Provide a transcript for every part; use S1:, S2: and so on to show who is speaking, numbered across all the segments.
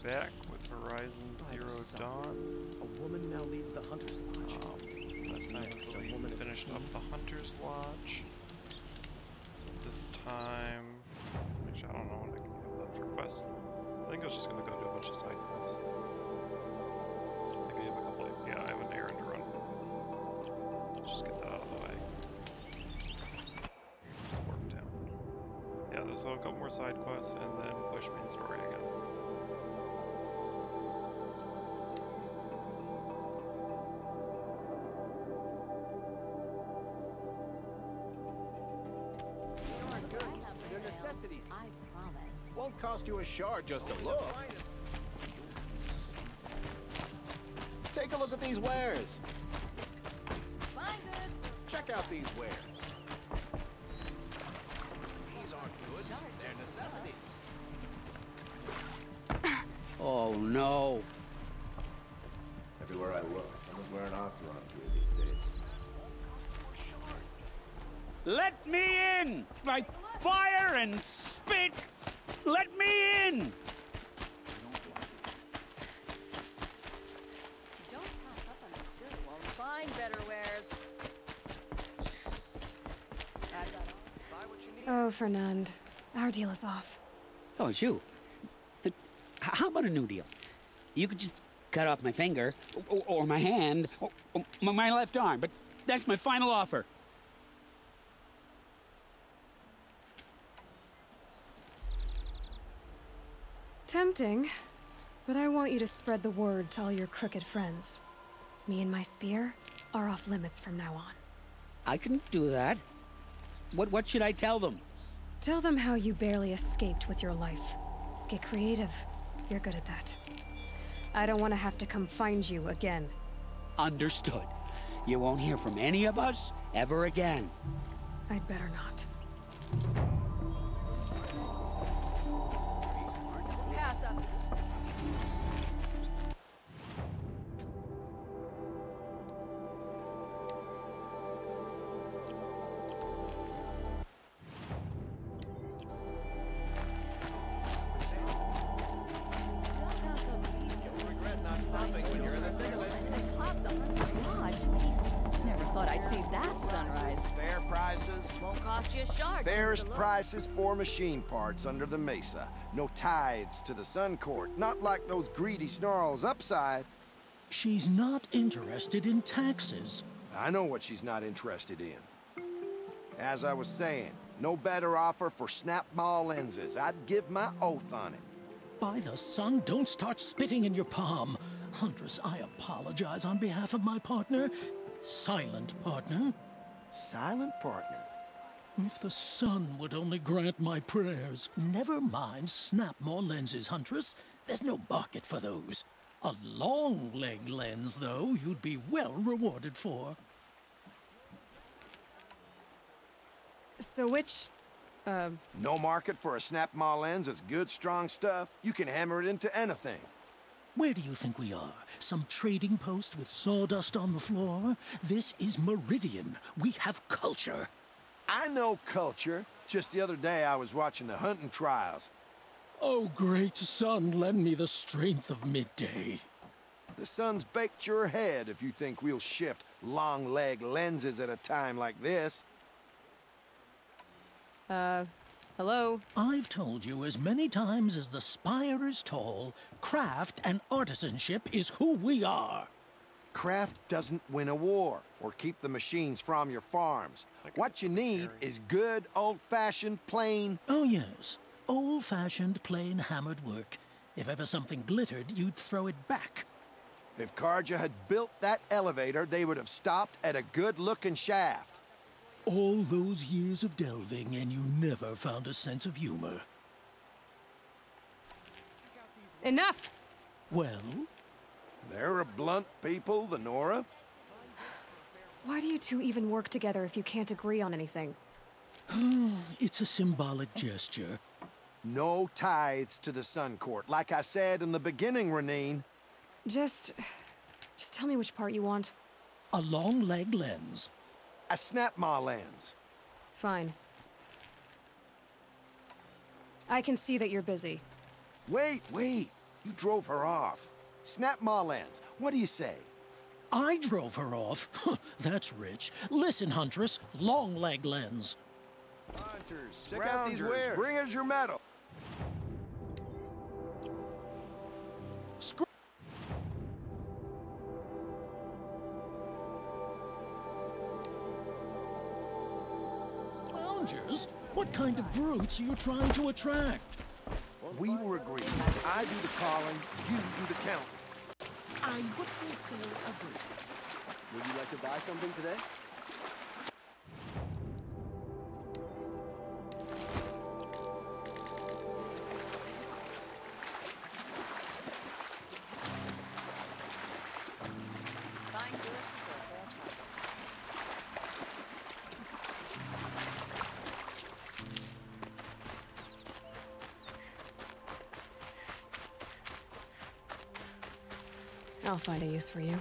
S1: back with Horizon Zero Dawn.
S2: A woman now leads the Hunter's Lodge.
S1: Last time we finished up the Hunter's Lodge. So this time, actually I don't know what I can do left for quests. I think I was just gonna go do a bunch of side quests. I think I have a couple of, yeah, I have an errand to run. Let's just get that out of the way. Just warp down. Yeah, there's a couple more side quests and then push main story again.
S3: I promise.
S2: Won't cost you a shard just to look. Take a look at these wares.
S3: Fine, good.
S2: Check out these wares. These aren't goods, they're necessities.
S4: Oh no.
S5: Everywhere I look, someone's wearing Oseron gear these days.
S4: Let me in! By fire and spit! Let me in!
S3: Don't pass up on this good. Won't find better wares. Add that on. Buy what you need.
S6: Oh, Fernand. Our deal is off.
S4: Oh, it's you. How about a new deal? You could just cut off my finger, or my hand, or my left arm, but that's my final offer.
S6: Tempting, but I want you to spread the word to all your crooked friends. Me and my spear are off limits from now on.
S4: I can do that. What should I tell them?
S6: Tell them how you barely escaped with your life. Get creative. You're good at that. I don't want to have to come find you again.
S4: Understood. You won't hear from any of us ever again.
S6: I'd better not.
S3: Pass up. Never thought I'd see that sunrise.
S7: Fair prices.
S3: Won't cost you a shard.
S7: Fairest prices for machine parts under the mesa. No tithes to the Sun Court. Not like those greedy snarls upside.
S8: She's not interested in taxes.
S7: I know what she's not interested in. As I was saying, no better offer for snap-ball lenses. I'd give my oath on it.
S8: By the sun, don't start spitting in your palm. Huntress, I apologize on behalf of my partner. Silent partner.
S7: Silent partner?
S8: If the sun would only grant my prayers. Never mind snap more lenses, Huntress. There's no market for those. A long leg lens, though, you'd be well rewarded for.
S6: So which,
S7: No market for a snap-maw lens is good, strong stuff. You can hammer it into anything.
S8: Where do you think we are? Some trading post with sawdust on the floor? This is Meridian. We have culture.
S7: I know culture. Just the other day I was watching the hunting trials.
S8: Oh, great sun, lend me the strength of midday.
S7: The sun's baked your head if you think we'll shift long leg lenses at a time like this.
S6: hello?
S8: I've told you as many times as the spire is tall, craft and artisanship is who we are.
S7: Craft doesn't win a war or keep the machines from your farms. What you need is good, old-fashioned, plain...
S8: Oh, yes. Old-fashioned, plain hammered work. If ever something glittered, you'd throw it back.
S7: If Carja had built that elevator, they would have stopped at a good-looking shaft.
S8: All those years of delving, and you never found a sense of humor.
S6: Enough!
S8: Well?
S7: They're a blunt people, the Nora.
S6: Why do you two even work together if you can't agree on anything?
S8: It's a symbolic gesture.
S7: No tithes to the Sun Court, like I said in the beginning, Renine.
S6: Just tell me which part you want.
S8: A long leg lens.
S7: A snap-maw lens.
S6: Fine. I can see that you're busy.
S7: Wait. You drove her off. Snap Marlands, what do you say?
S8: I drove her off. That's rich. Listen, Huntress, long leg lens.
S7: Hunters,
S2: Check out these wares.
S7: bring us your medal.
S8: Scroungers? What kind of brutes are you trying to attract?
S7: We were agreed. I do the calling, you do the counting.
S8: I wouldn't say agree.
S2: Would you like to buy something today?
S3: Fine goods for a fair price.
S6: I'll find a use for you.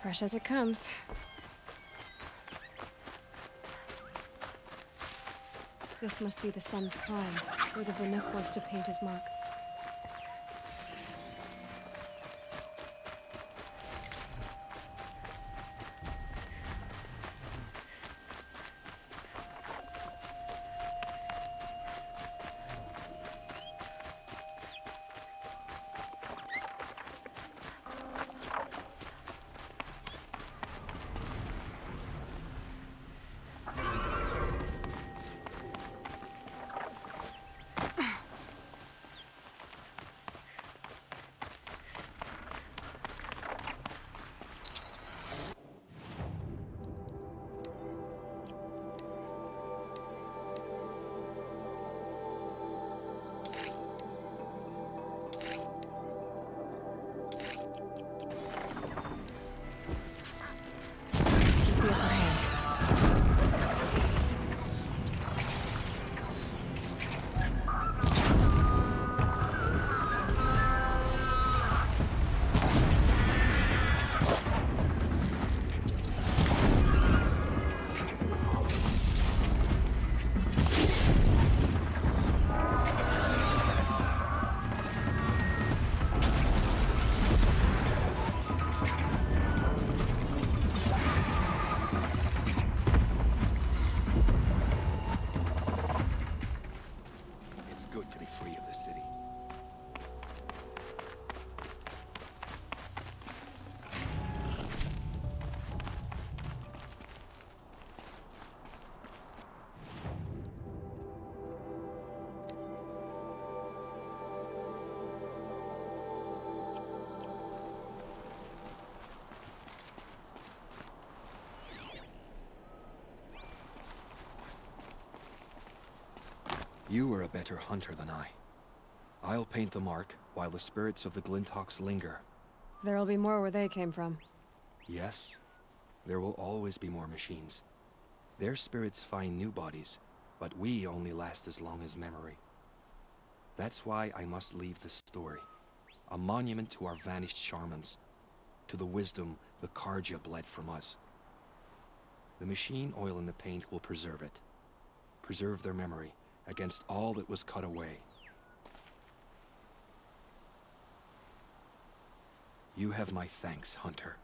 S6: Fresh as it comes. This must be the sun's prime, where the Banuk wants to paint his mark.
S9: You are a better hunter than I. I'll paint the mark while the spirits of the Glinthawks linger.
S6: There'll be more where they came from.
S9: Yes, there will always be more machines. Their spirits find new bodies, but we only last as long as memory. That's why I must leave the story. A monument to our vanished shamans, to the wisdom the Carja bled from us. The machine oil in the paint will preserve it. Preserve their memory against all that was cut away. You have my thanks, Hunter.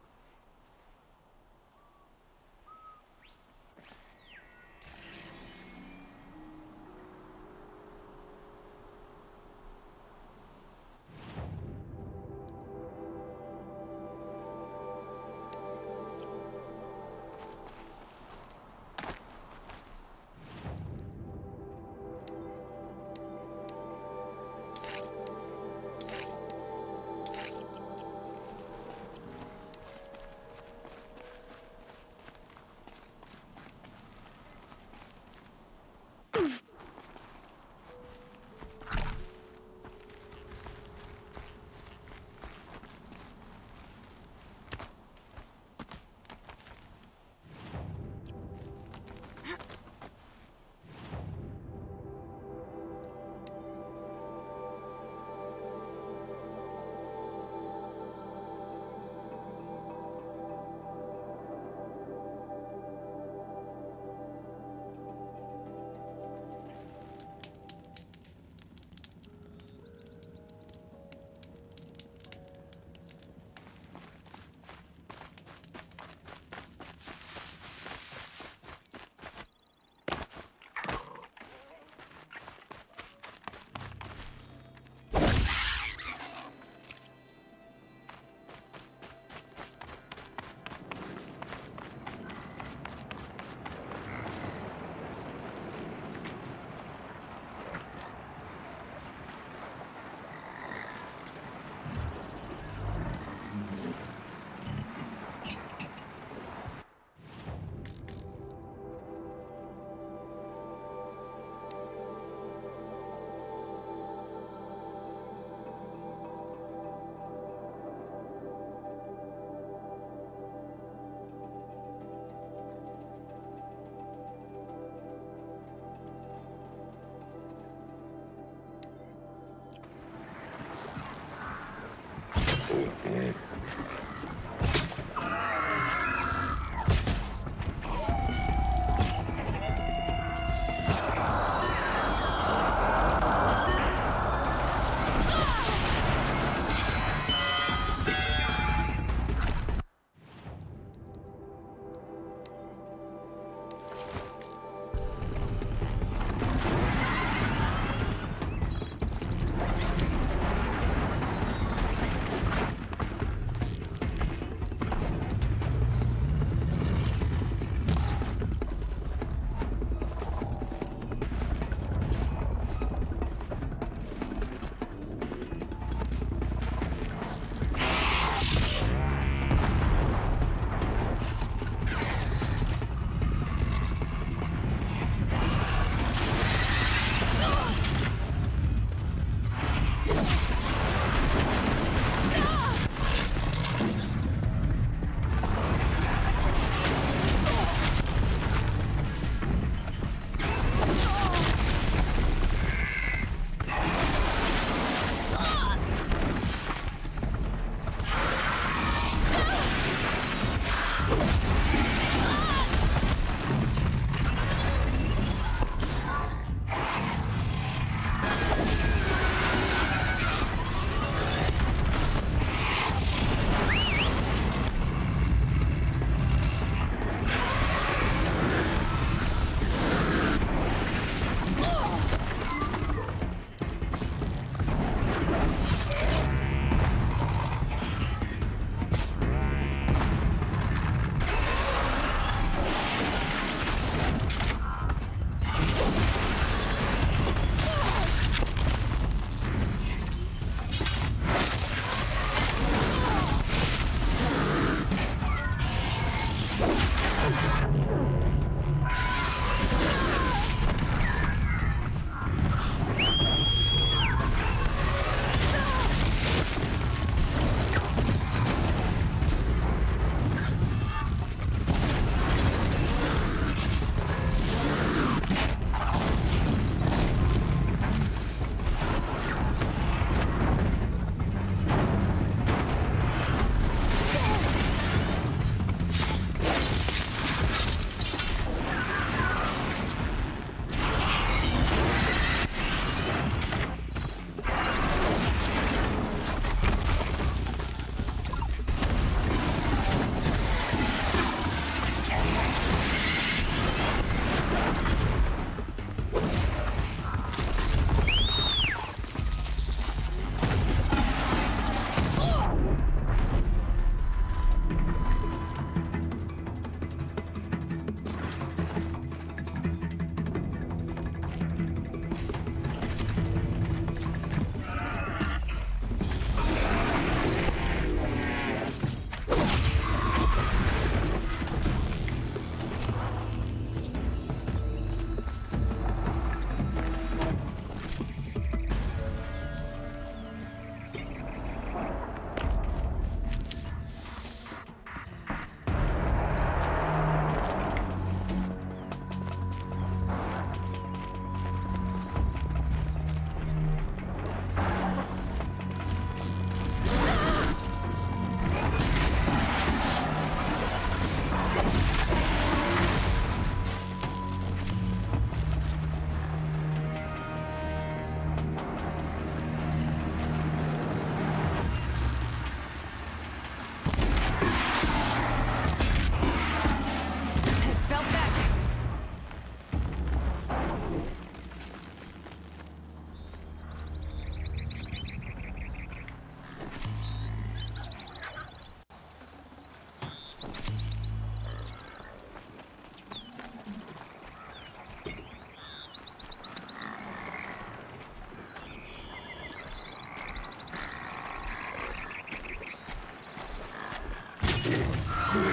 S6: Gonna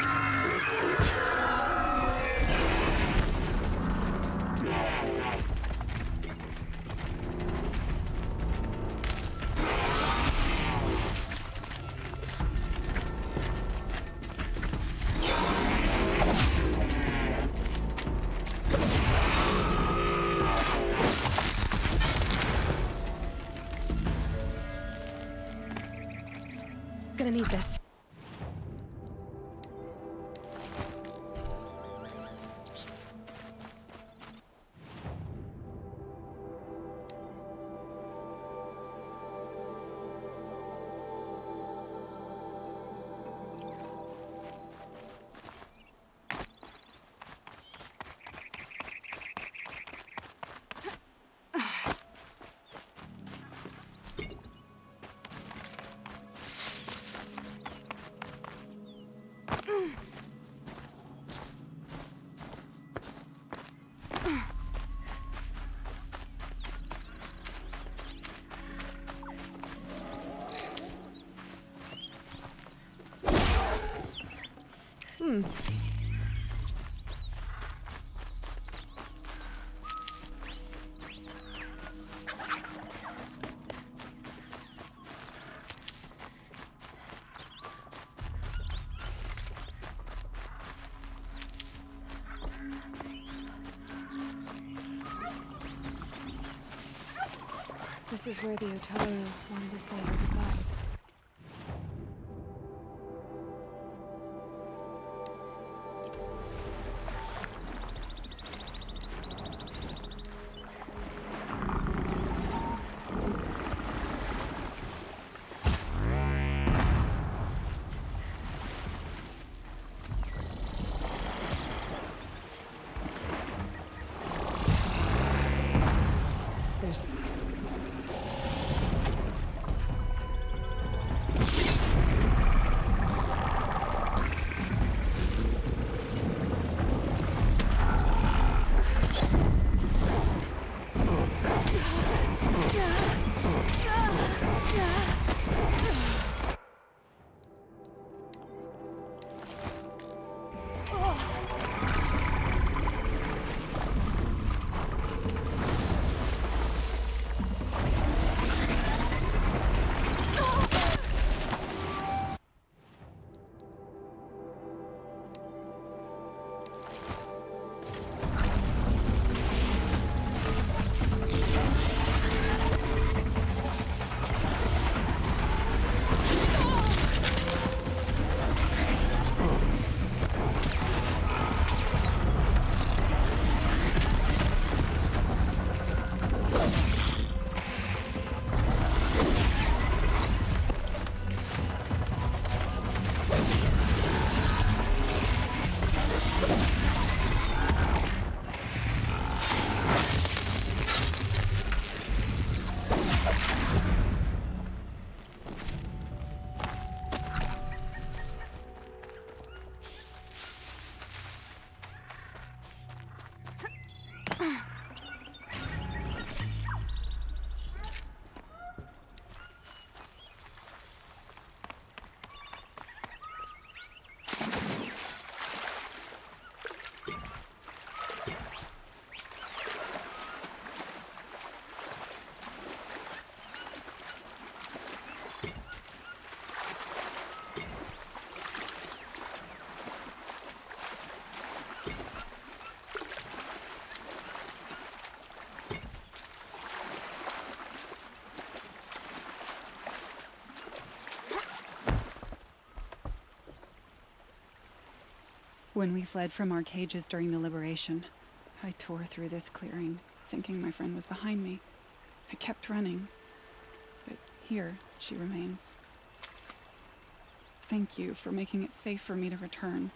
S6: need this. This is where the Utaru wanted to say their goodbyes. There's
S10: When we fled from our cages during the liberation, I tore through this clearing, thinking my friend was behind me. I kept running, but here she remains. Thank you for making it safe for me to return.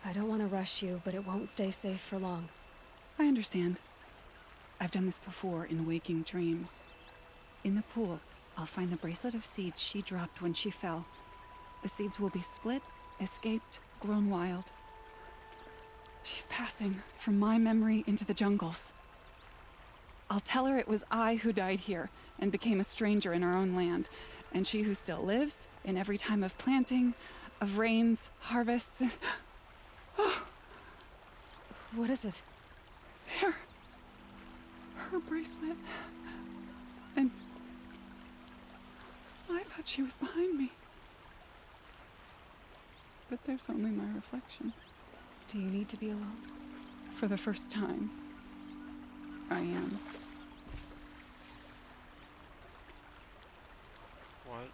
S6: I don't want to rush you, but it won't stay safe for long.
S10: I understand. I've done this before in waking dreams. In the pool, I'll find the bracelet of seeds she dropped when she fell. The seeds will be split, escaped, grown wild. She's passing from my memory into the jungles. I'll tell her it was I who died here and became a stranger in our own land, and she who still lives, in every time of planting, of rains, harvests, and... Oh,
S6: What is it?
S10: there. Her bracelet. And... I thought she was behind me. But there's only my reflection.
S6: Do you need to be alone?
S10: For the first time, I am.
S1: What?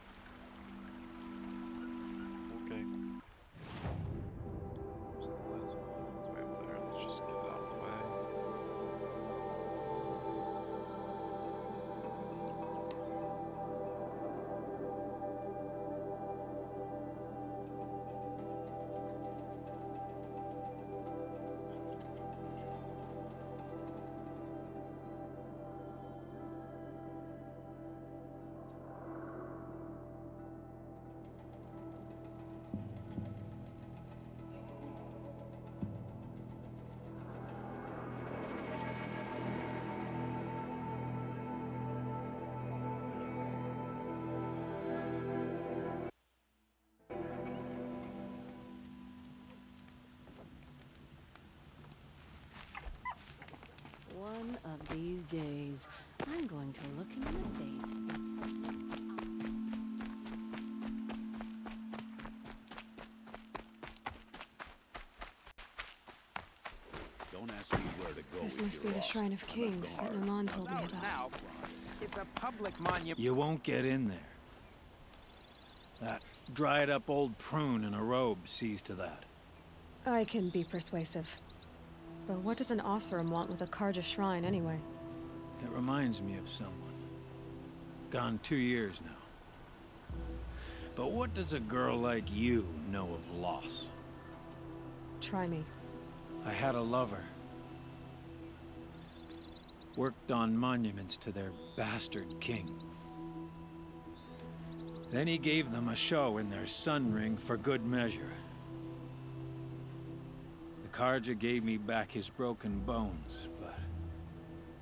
S1: Okay. Where's the last one? It's way up there. Let's just get it out of the way.
S3: One of these days, I'm going to look him in the face and tell him
S11: Don't ask me where to go.
S6: This must be the Shrine of Kings that Naman told me about.
S2: Now, it's a public monument.
S8: You won't get in there. That dried up old prune in a robe sees to that.
S6: I can be persuasive. But what does an Oseram want with a Karja shrine anyway?
S8: It reminds me of someone. Gone 2 years now. But what does a girl like you know of loss?
S6: Try me.
S8: I had a lover. Worked on monuments to their bastard king. Then he gave them a show in their sun ring for good measure. The Karja gave me back his broken bones, but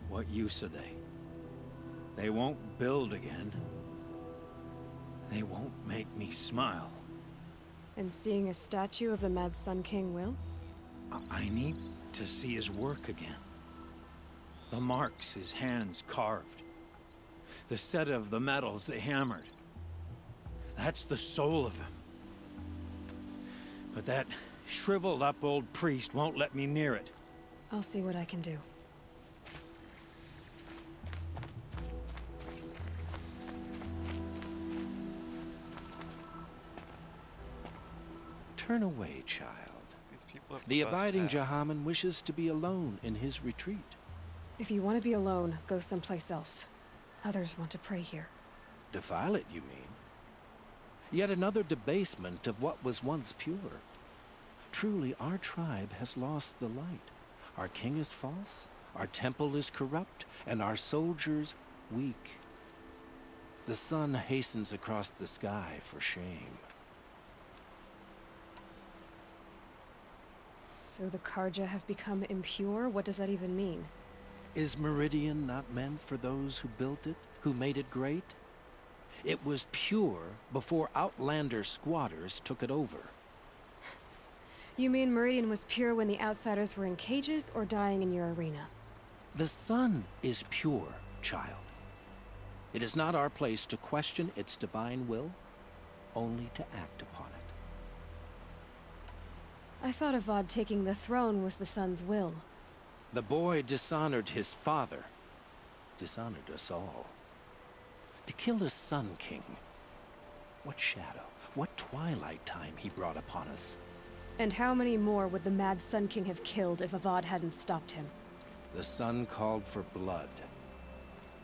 S8: what use are they? They won't build again. They won't make me smile.
S6: And seeing a statue of the Mad Sun King will?
S8: I need to see his work again. The marks his hands carved. The set of the metals they hammered. That's the soul of him. But that shriveled up old priest won't let me near it.
S6: I'll see what I can do.
S12: Turn away, child.
S1: These people have
S12: The
S1: best
S12: abiding
S1: hats.
S12: Jahaman wishes to be alone in his retreat.
S6: If you want to be alone, go someplace else. Others want to pray here.
S12: Defile it, you mean? Yet another debasement of what was once pure. Truly, our tribe has lost the light. Our king is false, our temple is corrupt, and our soldiers weak. The sun hastens across the sky for shame.
S6: So the Karja have become impure? What does that even mean?
S12: Is Meridian not meant for those who built it, who made it great? It was pure before outlander squatters took it over.
S6: You mean Meridian was pure when the outsiders were in cages or dying in your arena?
S12: The sun is pure, child. It is not our place to question its divine will, only to act upon it.
S6: I thought Avad taking the throne was the sun's will.
S12: The boy dishonored his father, dishonored us all. To kill his sun king. What shadow, what twilight time he brought upon us.
S6: And how many more would the Mad Sun King have killed if Avad hadn't stopped him?
S12: The sun called for blood.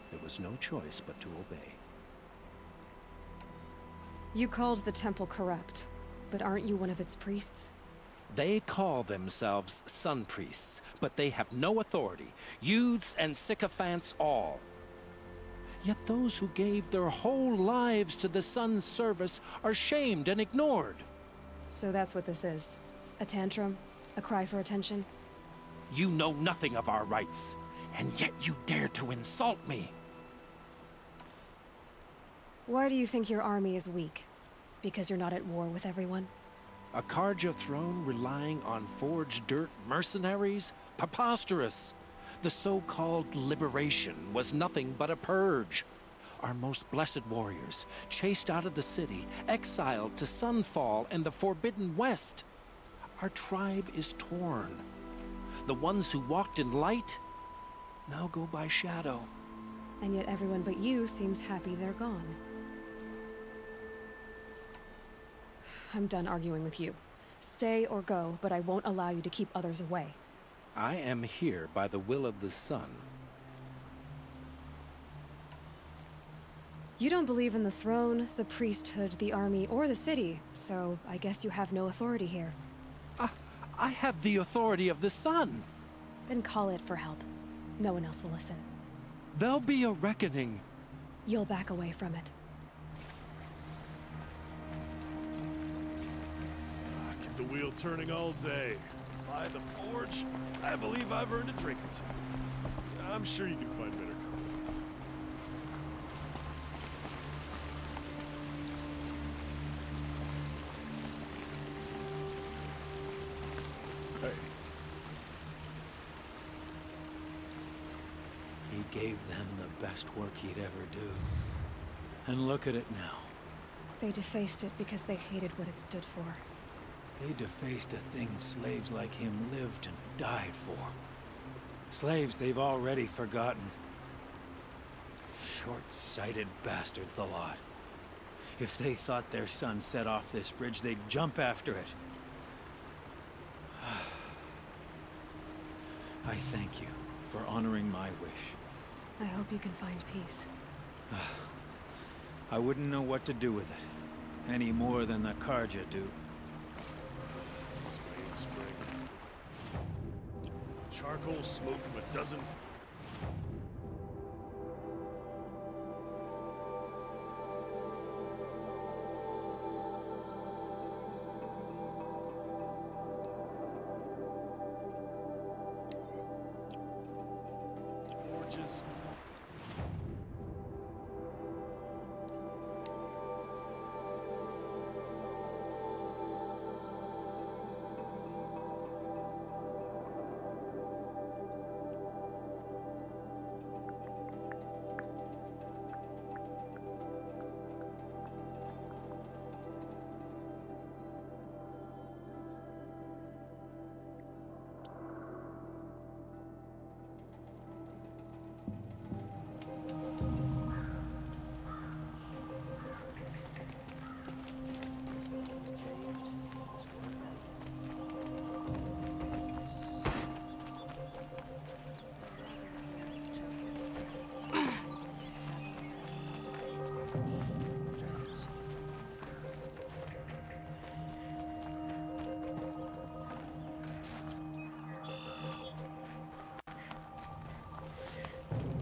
S12: There was no choice but to obey.
S6: You called the temple corrupt, but aren't you one of its priests?
S12: They call themselves sun priests, but they have no authority. Youths and sycophants all. Yet those who gave their whole lives to the sun's service are shamed and ignored.
S6: So that's what this is. A tantrum? A cry for attention?
S12: You know nothing of our rights, and yet you dare to insult me.
S6: Why do you think your army is weak? Because you're not at war with everyone?
S12: A Karja throne relying on forged dirt mercenaries? Preposterous! The so-called liberation was nothing but a purge. Our most blessed warriors, chased out of the city, exiled to Sunfall and the Forbidden West. Our tribe is torn. The ones who walked in light now go by shadow.
S6: And yet everyone but you seems happy they're gone. I'm done arguing with you. Stay or go, but I won't allow you to keep others away.
S12: I am here by the will of the sun.
S6: You don't believe in the throne, the priesthood, the army, or the city, so I guess you have no authority here.
S12: I have the authority of the sun.
S6: Then call it for help. No one else will listen.
S12: There'll be a reckoning.
S6: You'll back away from it.
S13: Keep the wheel turning all day. By the forge, I believe I've earned a drink or two. I'm sure you can find better company. Hey.
S14: He gave them the best work he'd ever do. And look at it now.
S6: They defaced it because they hated what it stood for.
S14: They defaced a thing slaves like him lived and died for. Slaves they've already forgotten. Short-sighted bastards, the lot. If they thought their son set off this bridge, they'd jump after it. I thank you for honoring my wish.
S6: I hope you can find peace.
S14: I wouldn't know what to do with it, any more than the Karja do.
S13: Charcoal smoke from a dozen... forges.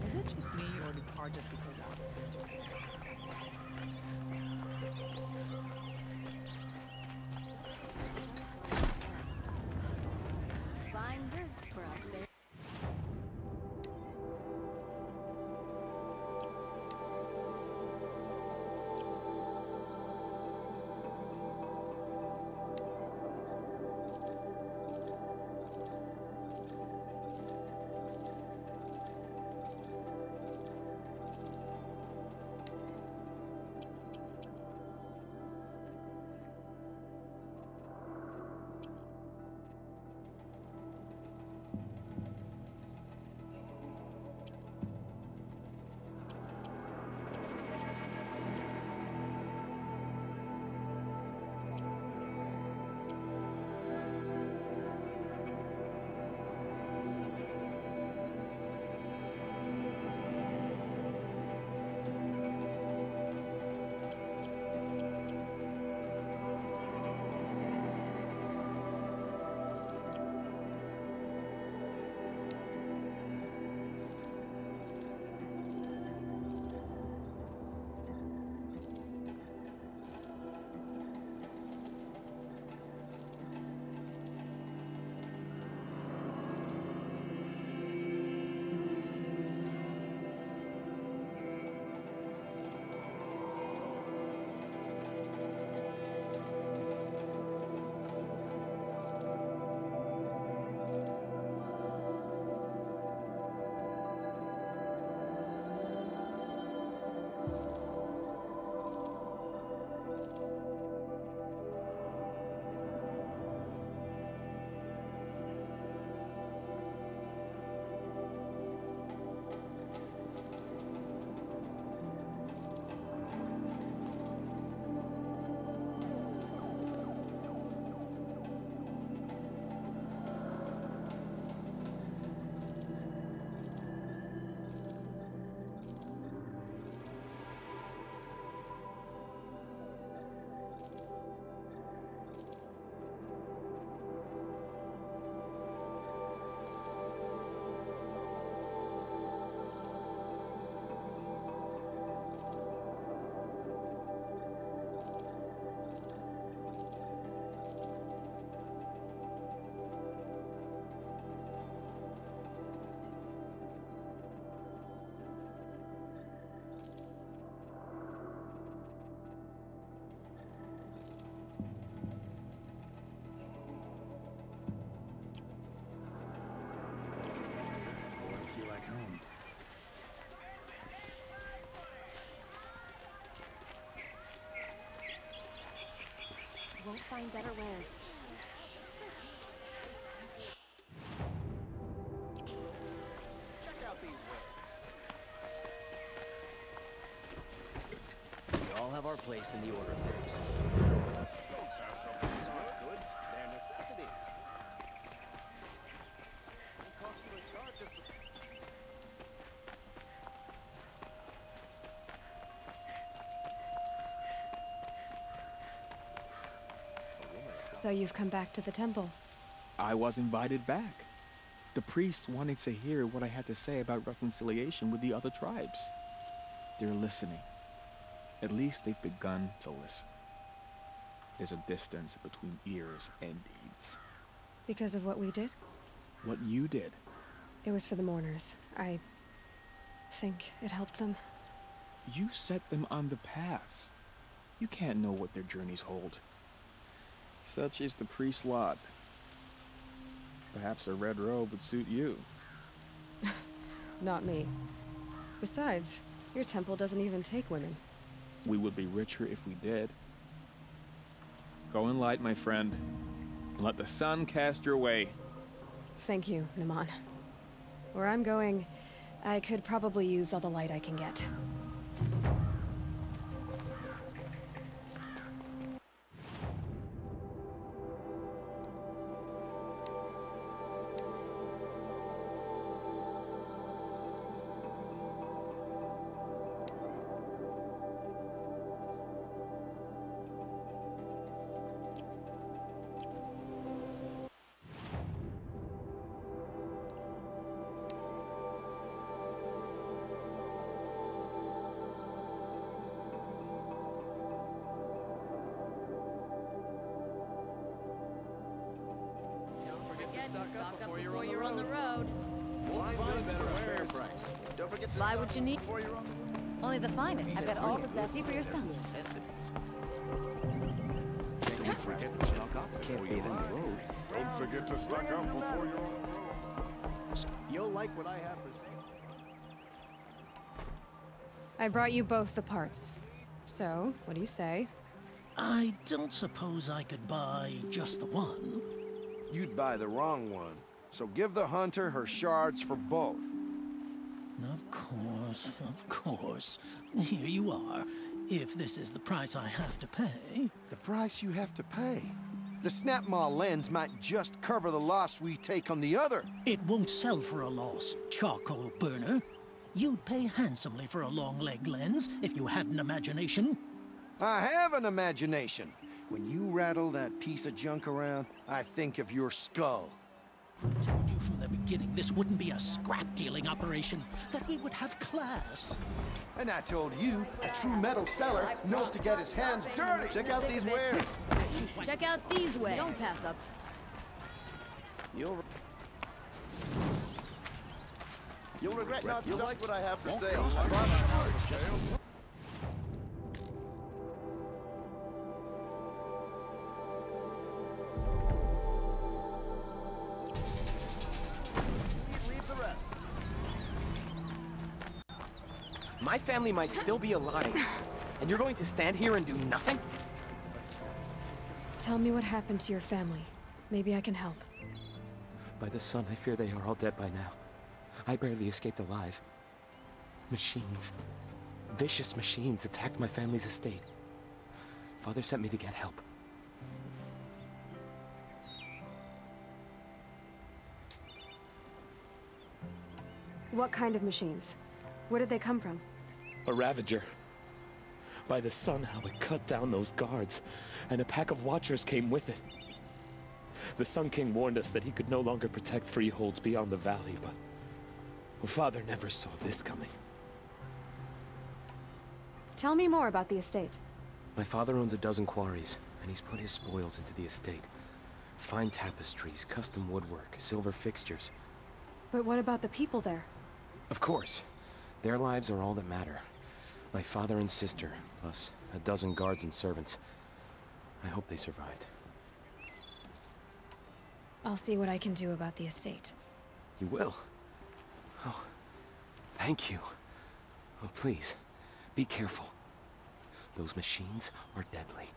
S15: Is it just me or do Karja people want sleep?
S3: Fine birds for out there. won't find better wares.
S11: Check out these wares. We all have our place in the order of things. Don't pass up these goods. They're necessities. It costs you a start just to...
S6: So you've come back to the temple.
S16: I was invited back. The priests wanted to hear what I had to say about reconciliation with the other tribes. They're listening. At least they've begun to listen. There's a distance between ears and deeds.
S6: Because of what we did?
S16: What you did.
S6: It was for the mourners. I think it helped them.
S16: You set them on the path. You can't know what their journeys hold. Such is the priest's lot. Perhaps a red robe would suit you.
S6: Not me. Besides, your temple doesn't even take women.
S16: We would be richer if we did. Go in light, my friend, and let the sun cast your way.
S6: Thank you, Naman. Where I'm going, I could probably use all the light I can get.
S15: Stock up before you're on the road.
S11: Won't find better at fair price. Don't forget to
S15: Buy
S11: stock
S15: what you
S11: up
S15: need.
S11: before you're on
S15: Only the finest. I've got all the best for your son.
S11: Don't forget to stock up before you're on the road.
S13: Don't forget to stock up before you're on the road.
S11: You'll like what I have for sale.
S6: I brought you both the parts. So, what do you say?
S8: I don't suppose I could buy just the one.
S7: You'd buy the wrong one. So give the hunter her shards for both.
S8: Of course, of course. Here you are. If this is the price I have to pay.
S7: The price you have to pay? The Snapmaw lens might just cover the loss we take on the other.
S8: It won't sell for a loss, charcoal burner. You'd pay handsomely for a long-leg lens if you had an imagination.
S7: I have an imagination. When you rattle that piece of junk around, I think of your skull.
S8: I told you from the beginning this wouldn't be a scrap-dealing operation, that we would have class.
S7: And I told you, a true metal seller knows to get his hands dirty.
S11: Check out these wares.
S15: Check out these wares. Don't pass up.
S11: You'll regret not to like what I have for sale. I promise. Leave the rest.
S2: My family might still be alive, and you're going to stand here and do nothing?
S6: Tell me what happened to your family. Maybe I can help.
S2: By the sun, I fear they are all dead by now. I barely escaped alive. Machines. Vicious machines attacked my family's estate. Father sent me to get help.
S6: What kind of machines? Where did they come from?
S2: A Ravager. By the sun, how it cut down those guards, and a pack of watchers came with it. The Sun King warned us that he could no longer protect freeholds beyond the valley, but Father never saw this coming.
S6: Tell me more about the estate.
S2: My father owns a dozen quarries, and he's put his spoils into the estate. Fine tapestries, custom woodwork, silver fixtures.
S6: But what about the people there?
S2: Of course. Their lives are all that matter. My father and sister, plus a dozen guards and servants. I hope they survived.
S6: I'll see what I can do about the estate.
S2: You will? Oh, thank you. Oh, please, be careful. Those machines are deadly.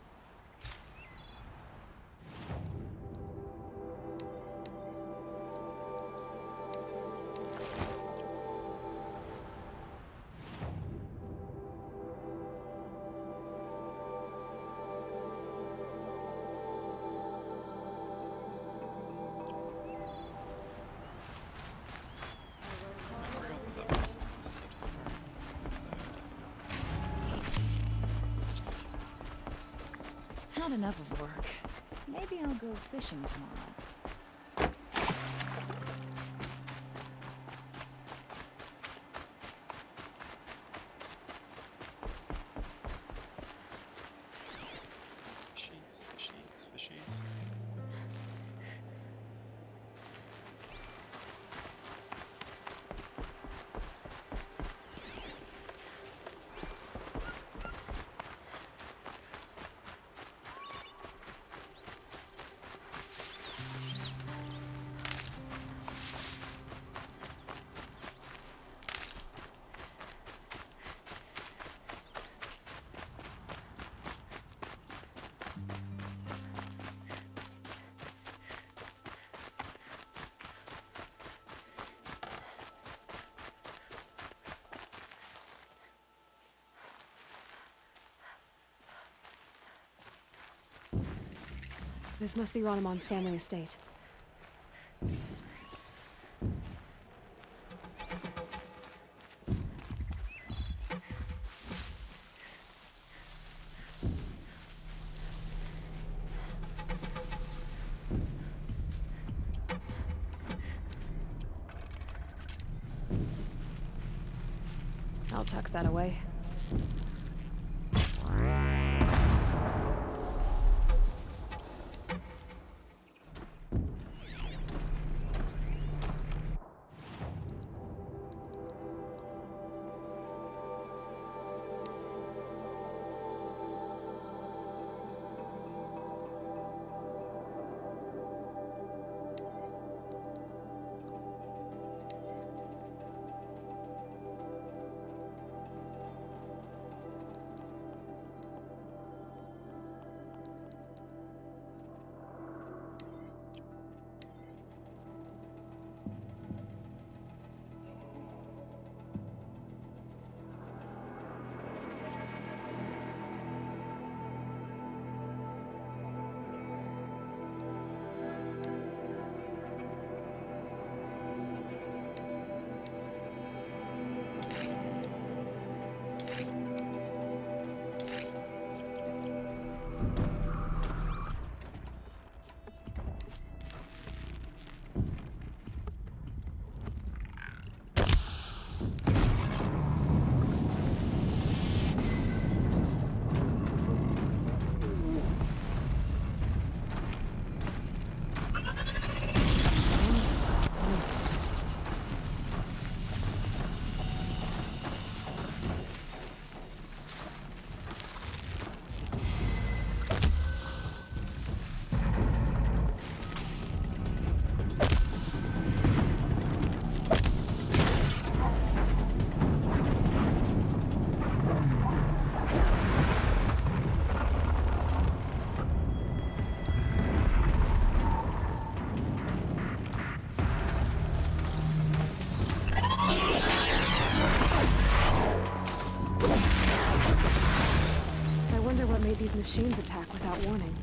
S15: had enough of work. Maybe I'll go fishing tomorrow.
S1: Fishies, fishies, fishies.
S6: This must be Ranamon's family estate. I'll tuck that away. These machines attack without warning.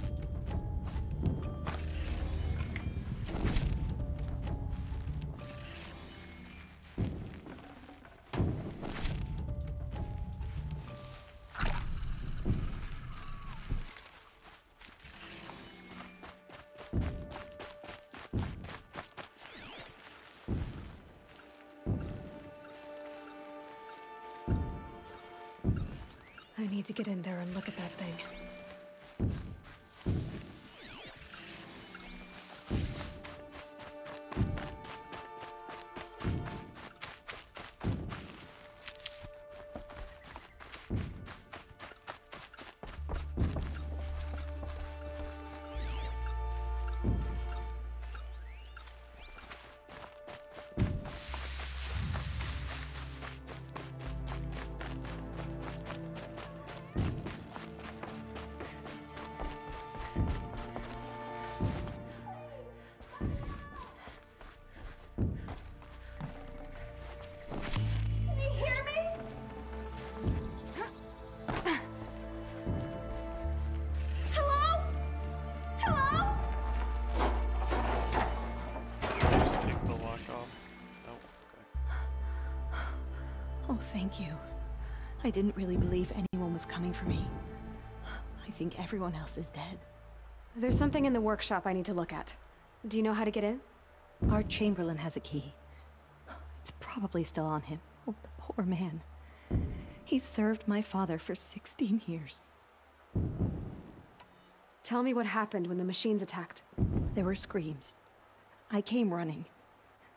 S6: I need to get in there and look at that thing.
S17: Oh, thank you. I didn't really believe anyone was coming for me. I think everyone else is dead.
S6: There's something in the workshop I need to look at. Do you know how to get in?
S17: Our Chamberlain has a key. It's probably still on him. Oh, the poor man. He served my father for 16 years.
S6: Tell me what happened when the machines attacked.
S17: There were screams. I came running.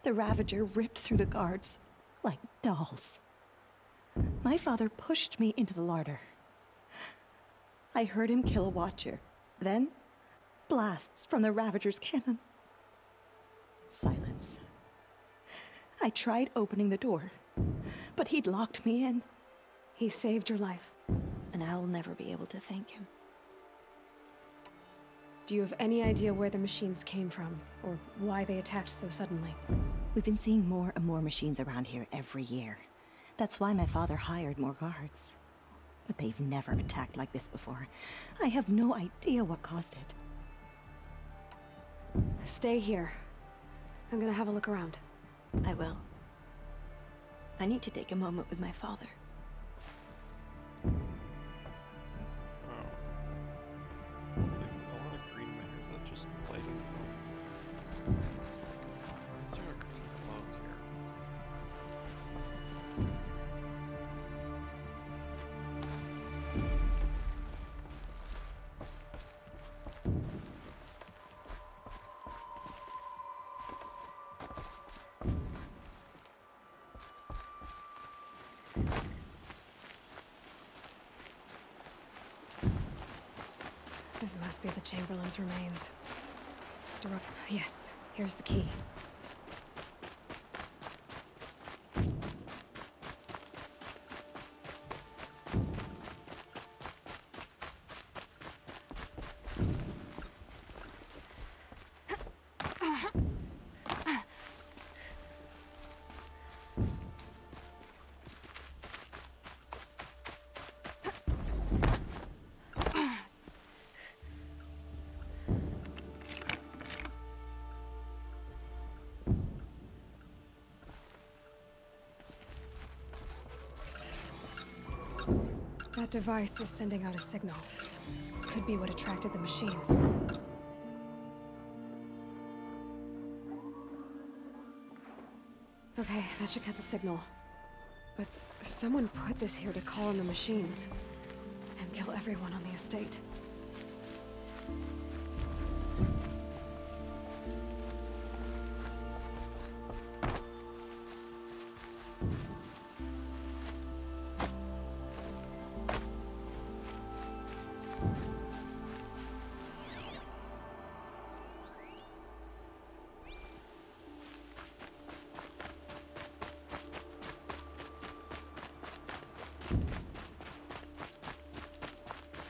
S17: The Ravager ripped through the guards like dolls. My father pushed me into the larder. I heard him kill a Watcher. Then, blasts from the Ravager's cannon. Silence. I tried opening the door, but he'd locked me in.
S6: He saved your life.
S17: And I'll never be able to thank him.
S6: Do you have any idea where the machines came from, or why they attacked so suddenly?
S17: We've been seeing more and more machines around here every year. That's why my father hired more guards. But they've never attacked like this before. I have no idea what caused it.
S6: Stay here. I'm gonna have a look around.
S17: I will. I need to take a moment with my father.
S1: There's like a lot of green there. Is that just lighting? Is there a green glow here?
S6: This must be the Chamberlain's remains. Yes, here's the key. That device is sending out a signal. Could be what attracted the machines. Okay, that should cut the signal. But someone put this here to call in the machines and kill everyone on the estate.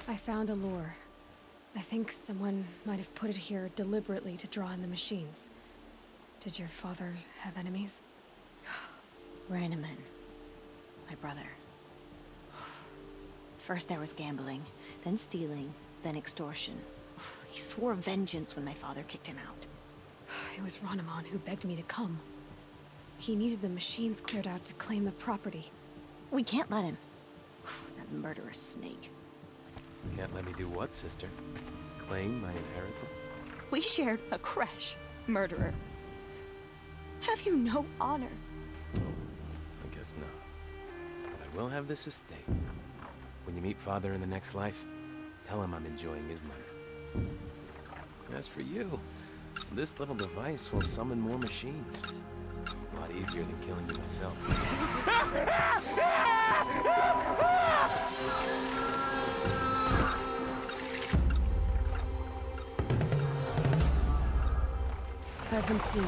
S6: I found a lure. I think someone might have put it here deliberately to draw in the machines. Did your father have enemies?
S17: Rainaman. My brother. First there was gambling, then stealing, then extortion. He swore vengeance when my father kicked him out.
S6: It was Rainaman who begged me to come. He needed the machines cleared out to claim the property.
S17: We can't let him. That murderous snake.
S9: Can't let me do what, sister? Claim my inheritance?
S17: We shared a creche, murderer. Have you no honor?
S9: Oh, I guess not. But I will have this estate. When you meet father in the next life, tell him I'm enjoying his money. As for you, this little device will summon more machines. A lot easier than killing you myself.
S6: I've been seen.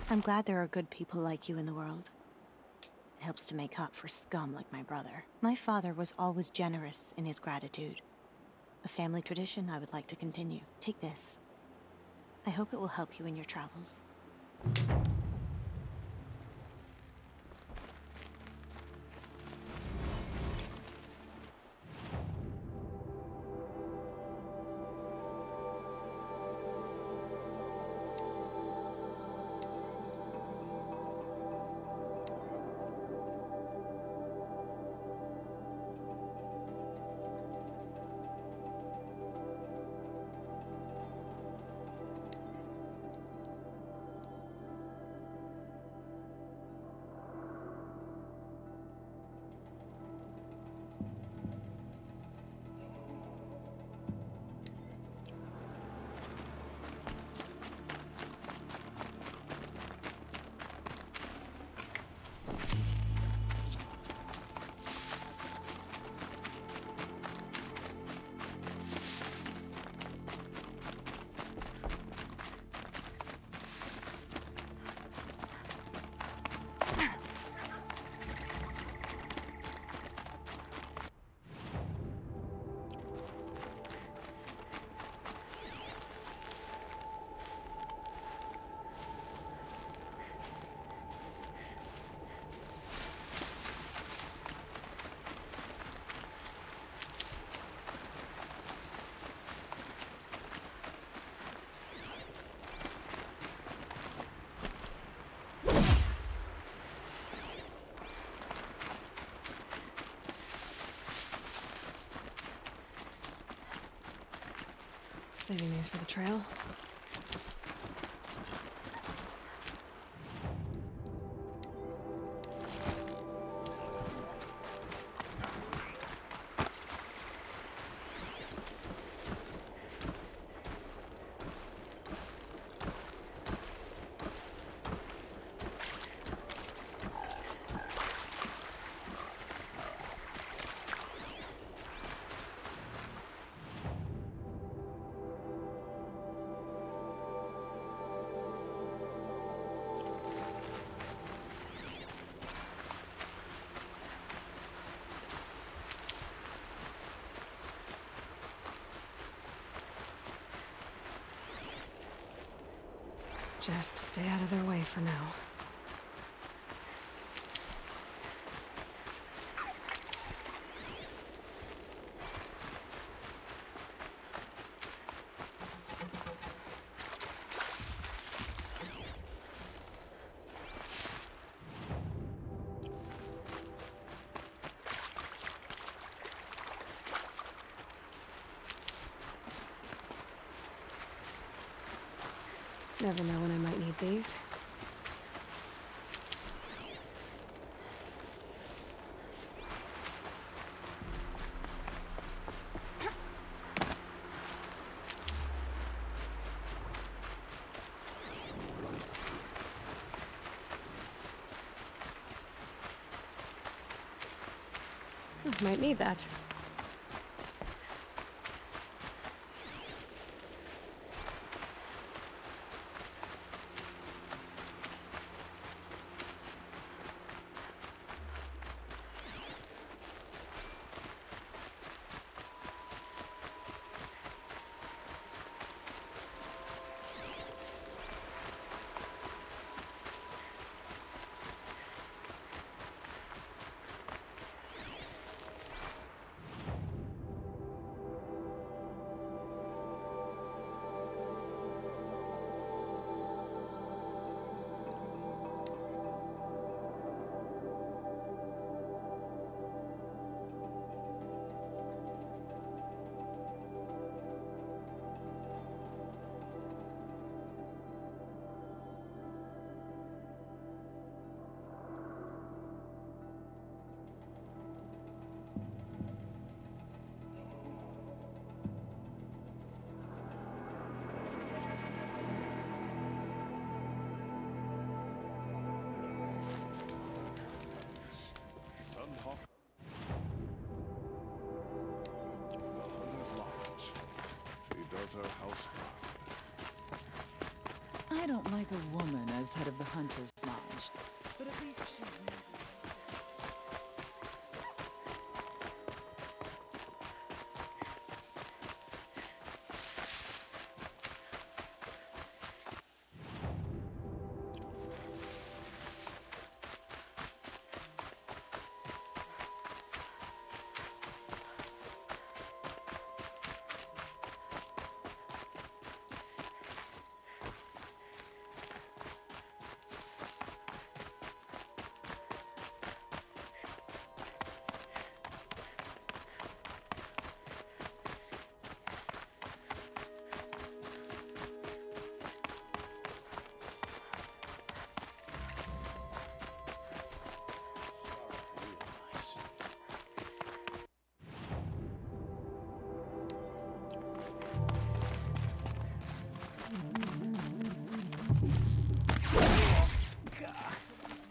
S17: I'm glad there are good people like you in the world. It helps to make up for scum like my brother. My father was always generous in his gratitude. A family tradition I would like to continue. Take this. I hope it will help you in your travels.
S6: Saving these for the trail. Just stay out of their way for now. Never know when I might need these. Might need that.
S13: Does her house
S15: I don't like a woman as head of the Hunter's Lodge, but at least she's...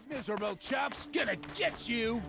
S18: Miserable chap's gonna get you!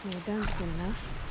S6: Need them soon enough.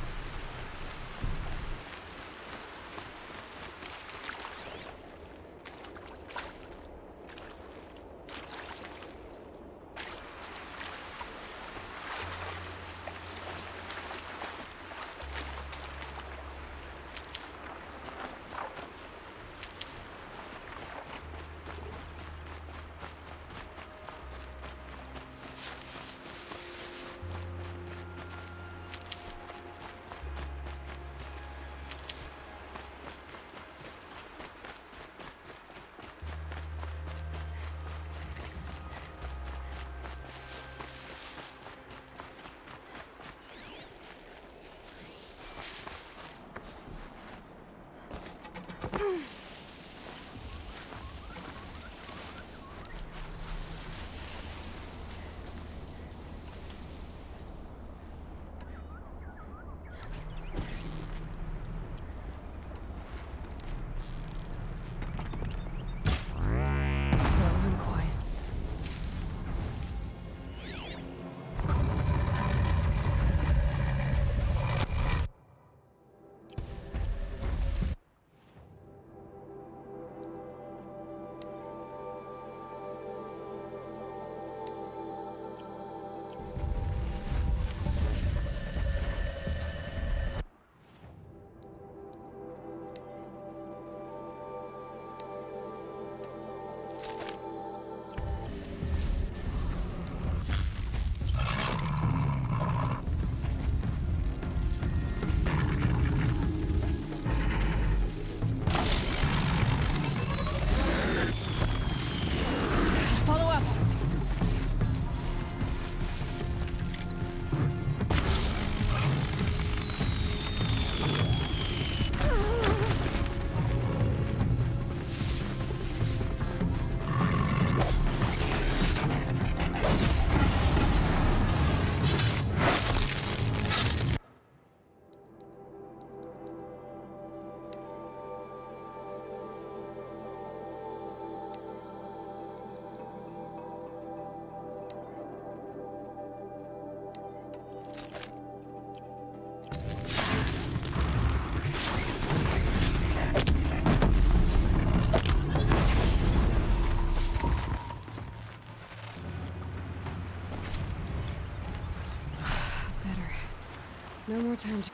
S6: No more time to...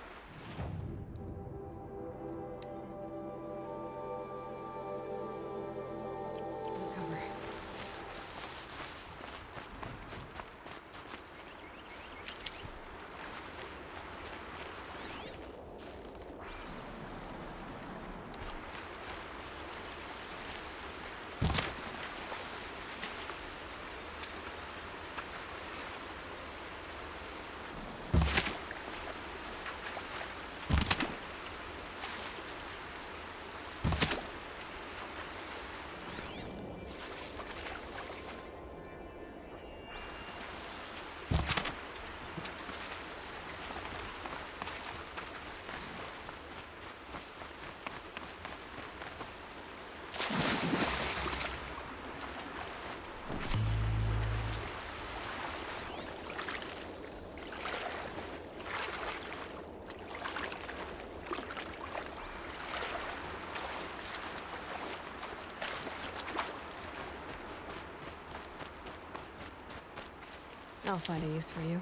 S6: recover. I'll find a use for you.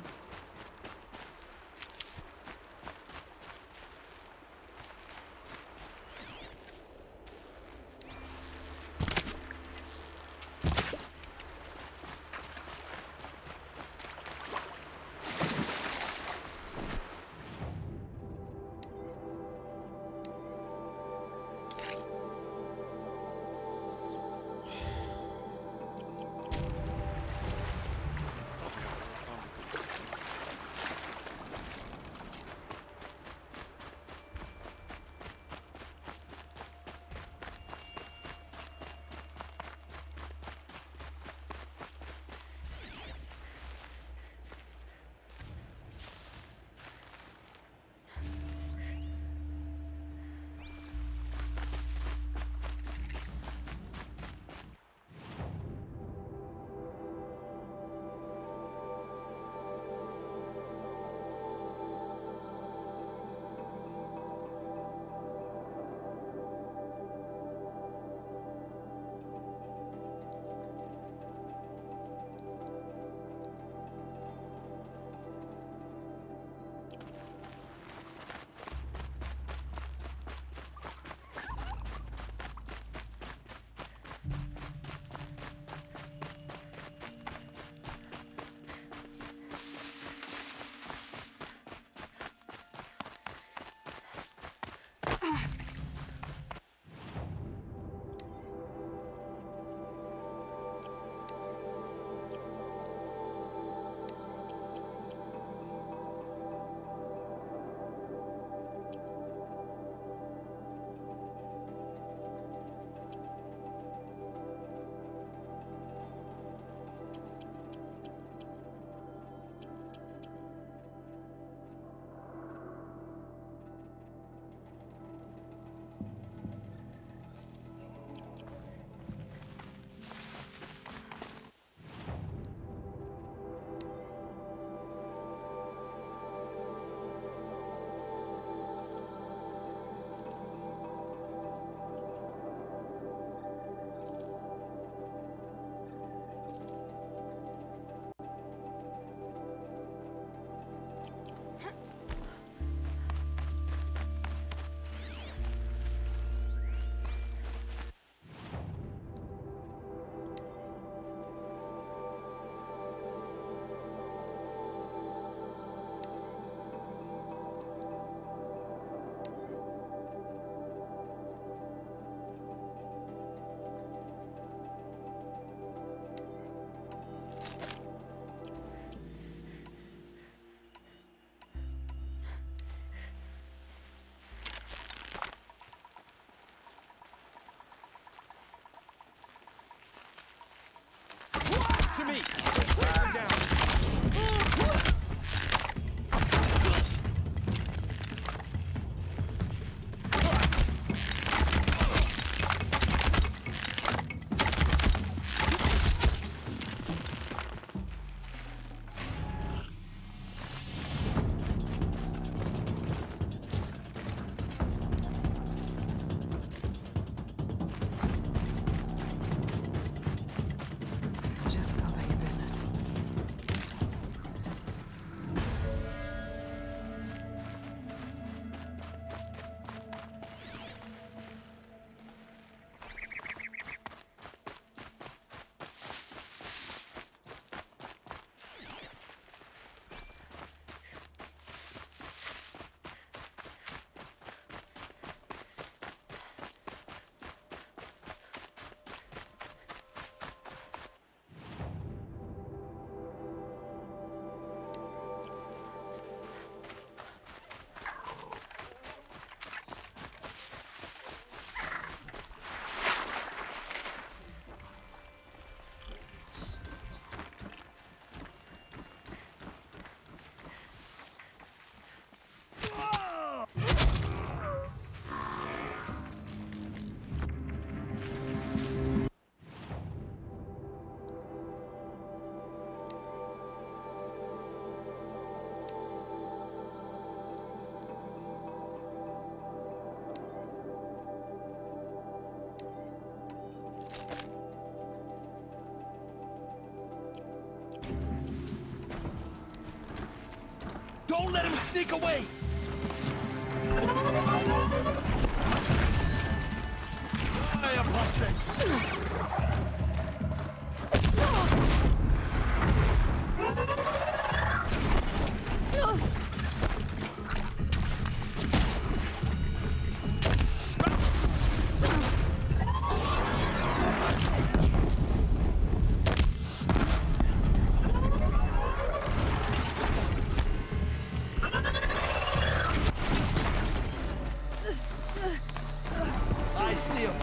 S7: me! Ride down.
S10: Just go about your business.
S18: Don't let him sneak away! Die, apostate!
S7: I see him.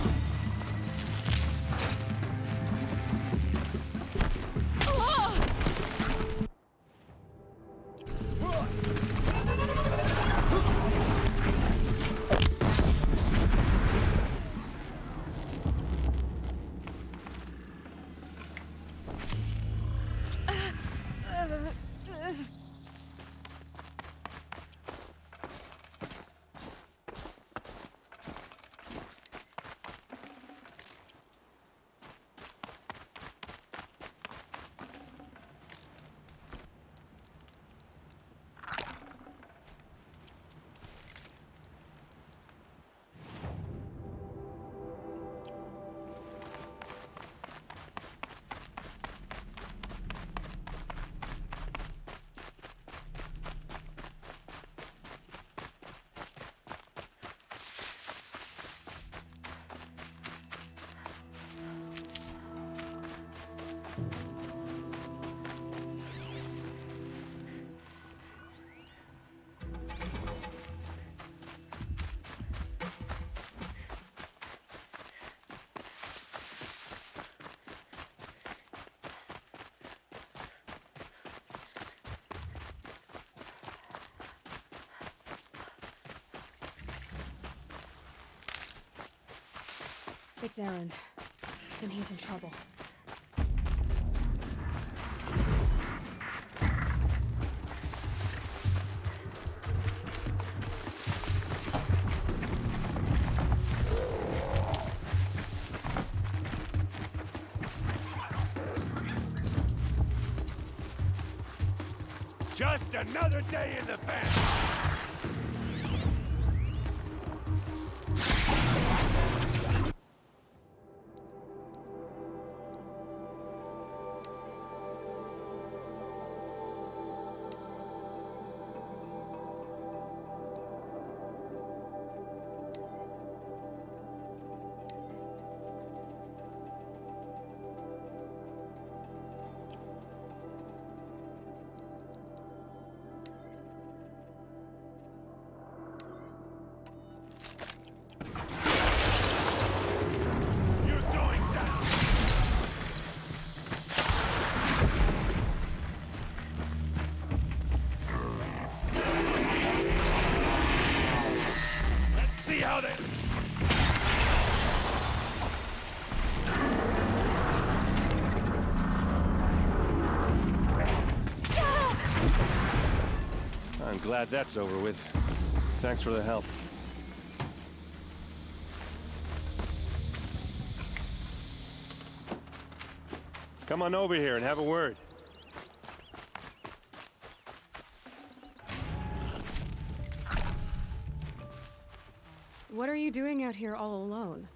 S6: It's Erend, and he's in trouble.
S13: Just another day in the family.
S19: glad that's over with. Thanks for the help. Come on over here and have a word.
S6: What are you doing out here all alone?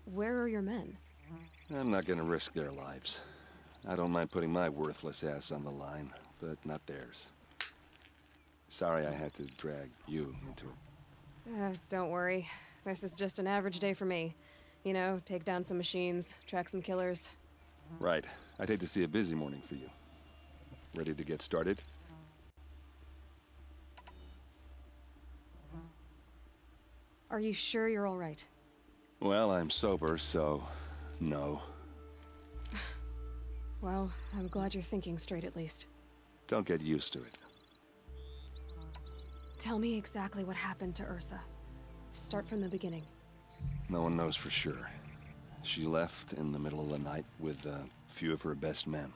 S6: Where are your men?
S9: I'm not gonna risk their lives. I don't mind putting my worthless ass on the line, but not theirs. Sorry I had to drag you into it.
S6: Don't worry. This is just an average day for me. You know, take down some machines, track some killers.
S9: Right. I'd hate to see a busy morning for you. Ready to get started?
S6: Are you sure you're all right?
S9: Well, I'm sober, so no.
S6: Well, I'm glad you're thinking straight at least.
S9: Don't get used to it.
S6: Tell me exactly what happened to Ursa. Start from the beginning.
S9: No one knows for sure. She left in the middle of the night with a few of her best men.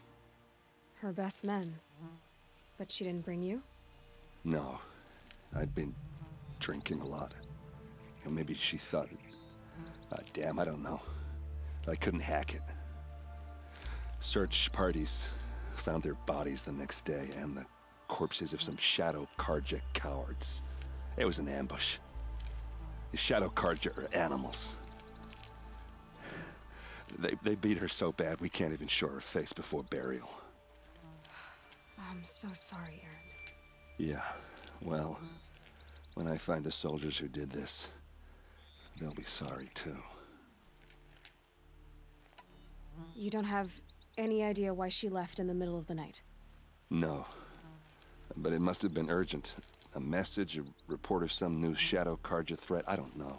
S6: Her best men? But she didn't bring you?
S9: No. I'd been drinking a lot. Or maybe she thought... damn, I don't know. I couldn't hack it. Search parties found their bodies the next day, and the corpses of some Shadow Carja cowards. It was an ambush. The Shadow Carja are animals. They beat her so bad we can't even show her face before burial.
S6: I'm so sorry, Erend.
S9: Yeah, well, when I find the soldiers who did this, they'll be sorry too.
S6: You don't have any idea why she left in the middle of the night?
S9: No. But it must have been urgent. A message, a report of some new Shadow Carja threat, I don't know.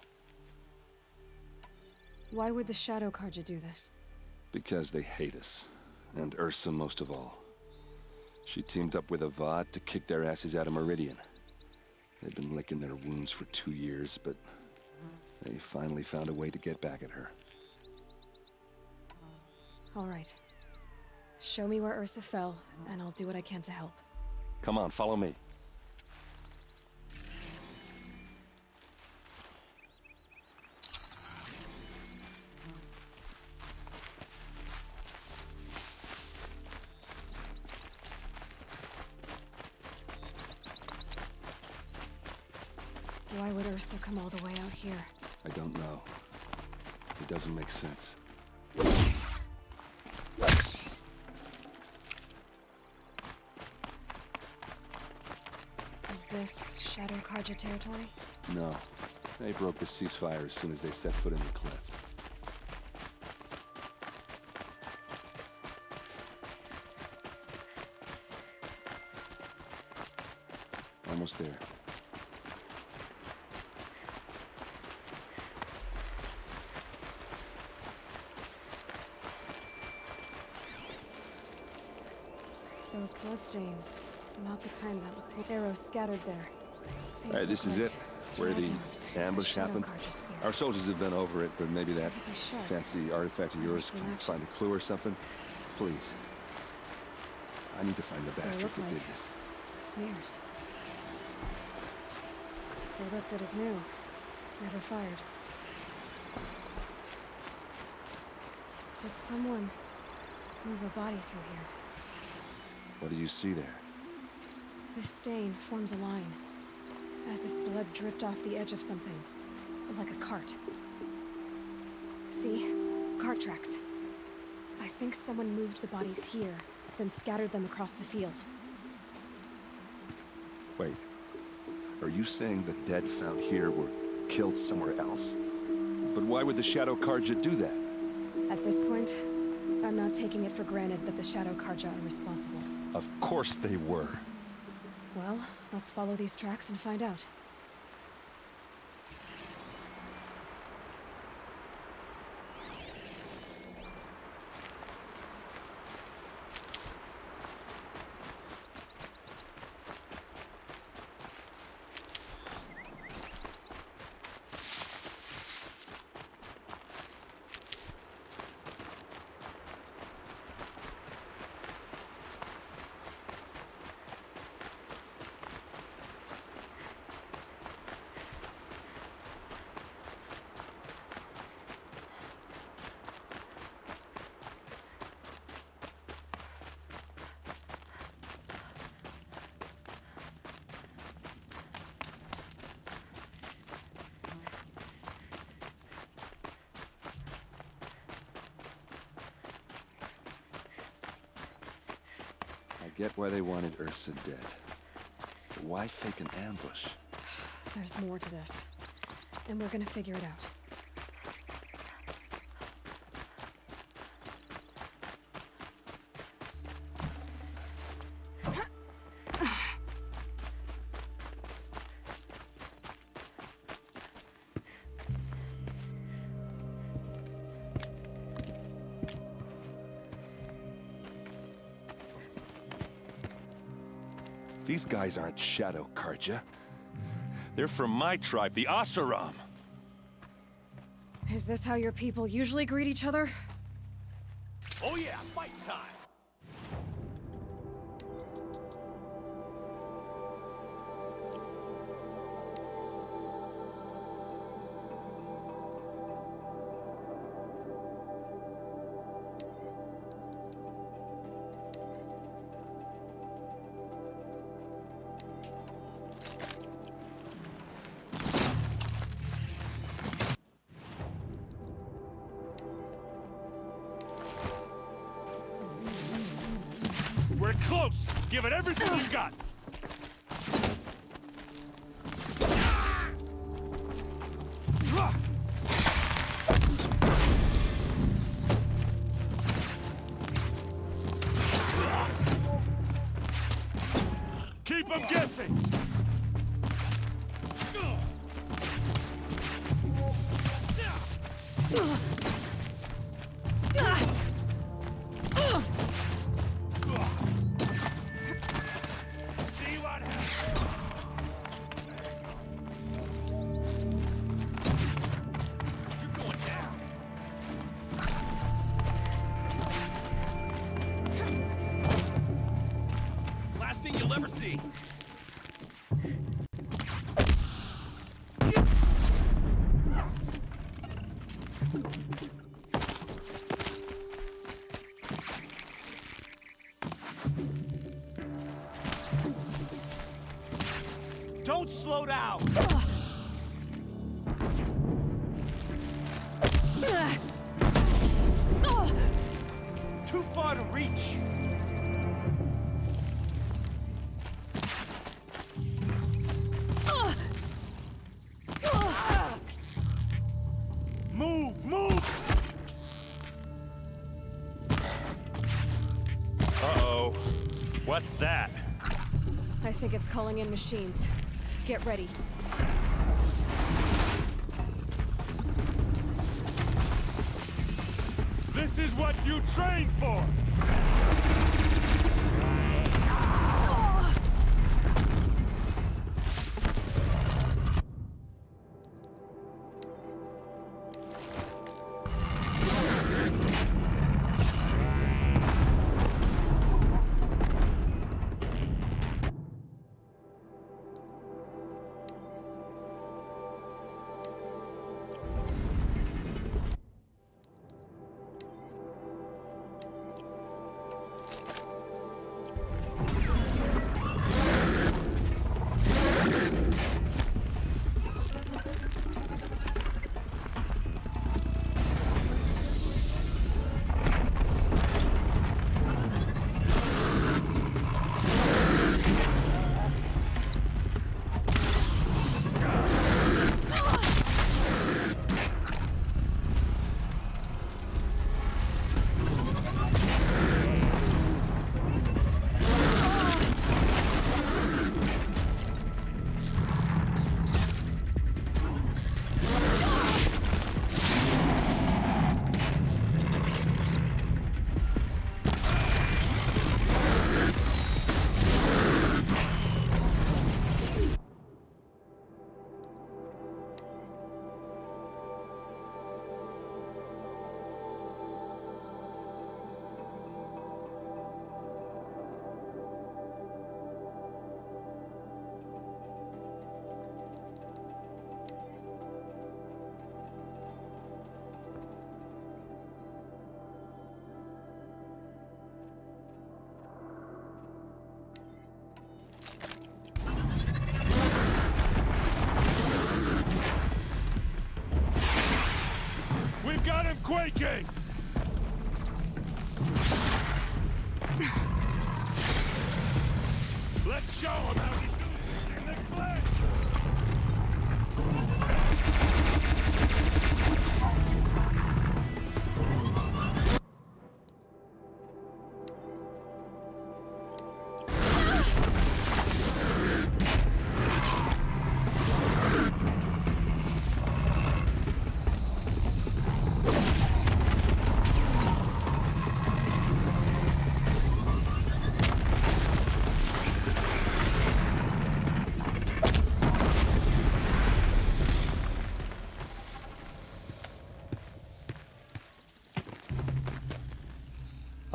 S6: Why would the Shadow Carja do this?
S9: Because they hate us. And Ursa most of all. She teamed up with Avad to kick their asses out of Meridian. They've been licking their wounds for 2 years, but they finally found a way to get back at her.
S6: All right. Show me where Ursa fell, and I'll do what I can to help.
S9: Come on, follow me.
S6: Why would Ursa come all the way out here?
S9: I don't know. It doesn't make sense.
S6: Is this Shadow Carja territory?
S9: No. They broke the ceasefire as soon as they set foot in the cleft. Almost there.
S6: Those bloodstains, not the kind that look like arrows scattered there.
S9: All right, this is it, where the ambush happened. Our soldiers have been over it, but maybe that fancy artifact of yours can find a clue or something. Please. I need to find the bastards that did this.
S6: Smears. They look good as new. Never fired. Did someone move a body through here?
S9: What do you see there?
S6: This stain forms a line, as if blood dripped off the edge of something, like a cart. See? Cart tracks. I think someone moved the bodies here, then scattered them across the field.
S9: Wait. Are you saying the dead found here were killed somewhere else? But why would the Shadow Carja do that?
S6: At this point, I'm not taking it for granted that the Shadow Carja are responsible.
S9: Of course they were.
S6: Well, let's follow these tracks and find out.
S9: get why they wanted Ursa dead. But why fake an ambush?
S6: There's more to this. And we're gonna figure it out.
S19: These guys aren't Shadow Carja. They're from my tribe, the Oseram.
S6: Is this how your people usually greet each other?
S18: Oh yeah, fight time! We're close! Give it everything you got! Keep them guessing! See what happens. You're going down. Last thing you'll ever see. Don't slow down! Too far to reach! Move! Move!
S19: Uh-oh. What's that?
S6: I think it's calling in machines. Get ready.
S18: This is what you trained for!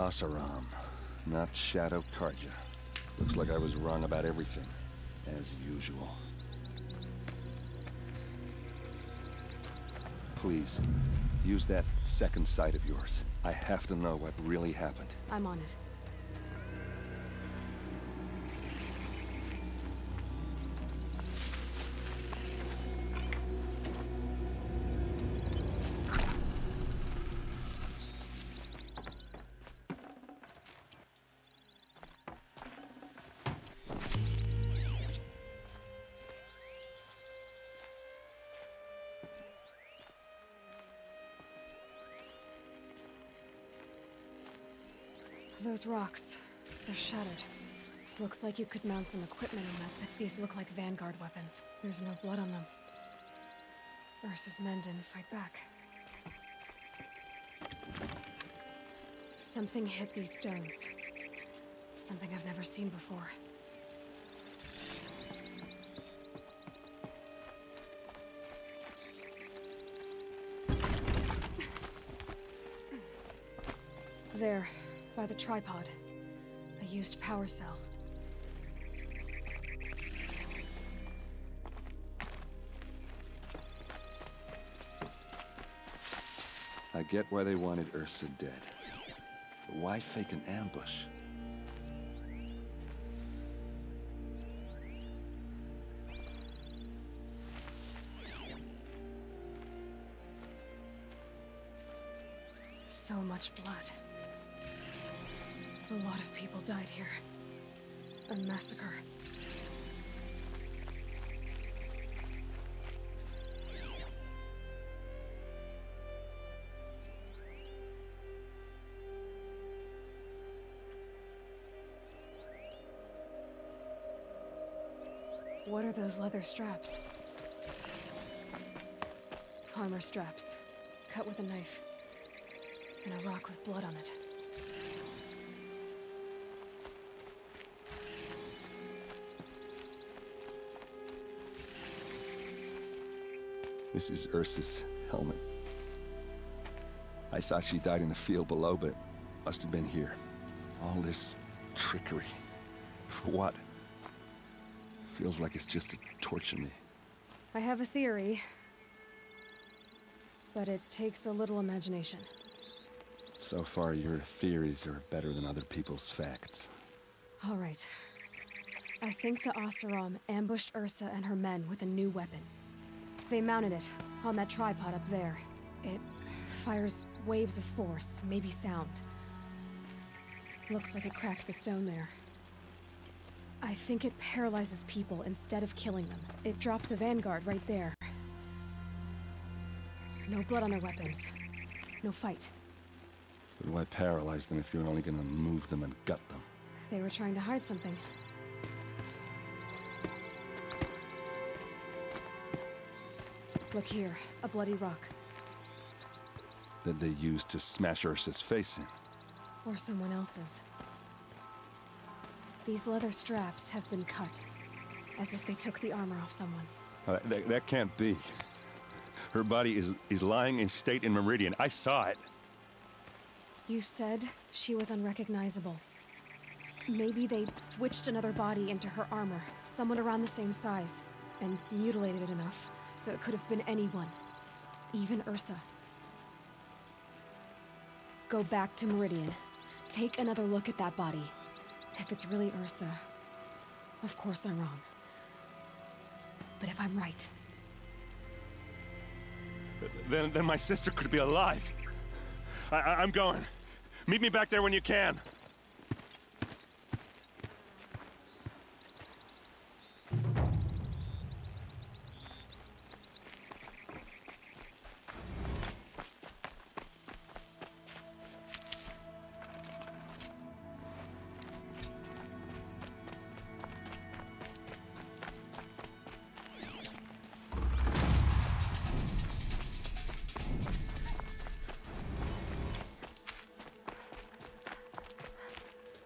S19: Oseram, not Shadow Karja. Looks like I was wrong about everything, as usual. Please, use that second sight of yours. I have to know what really happened.
S6: I'm on it. Those rocks, they're shattered. Looks like you could mount some equipment on that, but these look like Vanguard weapons. There's no blood on them. Ursa's men didn't fight back. Something hit these stones. Something I've never seen before. There. By the tripod. A used power cell.
S19: I get why they wanted Ursa dead. But why fake an ambush?
S6: So much blood. A lot of people died here. A massacre. What are those leather straps? Armor straps, cut with a knife, and a rock with blood on it.
S19: This is Ursa's helmet. I thought she died in the field below, but it must have been here. All this trickery. For what? Feels like it's just to torture me.
S6: I have a theory, but it takes a little imagination.
S19: So far, your theories are better than other people's facts.
S6: All right. I think the Oseram ambushed Ursa and her men with a new weapon. They mounted it on that tripod up there. It fires waves of force, maybe sound. Looks like it cracked the stone there. I think it paralyzes people instead of killing them. It dropped the Vanguard right there. No blood on their weapons. No fight.
S19: But why paralyze them if you're only gonna move them and gut them?
S6: They were trying to hide something. Look here, a bloody rock.
S19: That they used to smash Ursa's face in.
S6: Or someone else's. These leather straps have been cut, as if they took the armor off someone.
S19: That can't be. Her body is lying in state in Meridian. I saw it.
S6: You said she was unrecognizable. Maybe they switched another body into her armor, someone around the same size, and mutilated it enough so it could have been anyone, even Ursa. Go back to Meridian. Take another look at that body. If it's really Ursa, of course I'm wrong. But if I'm right...
S19: Then my sister could be alive. I'm going. Meet me back there when you can.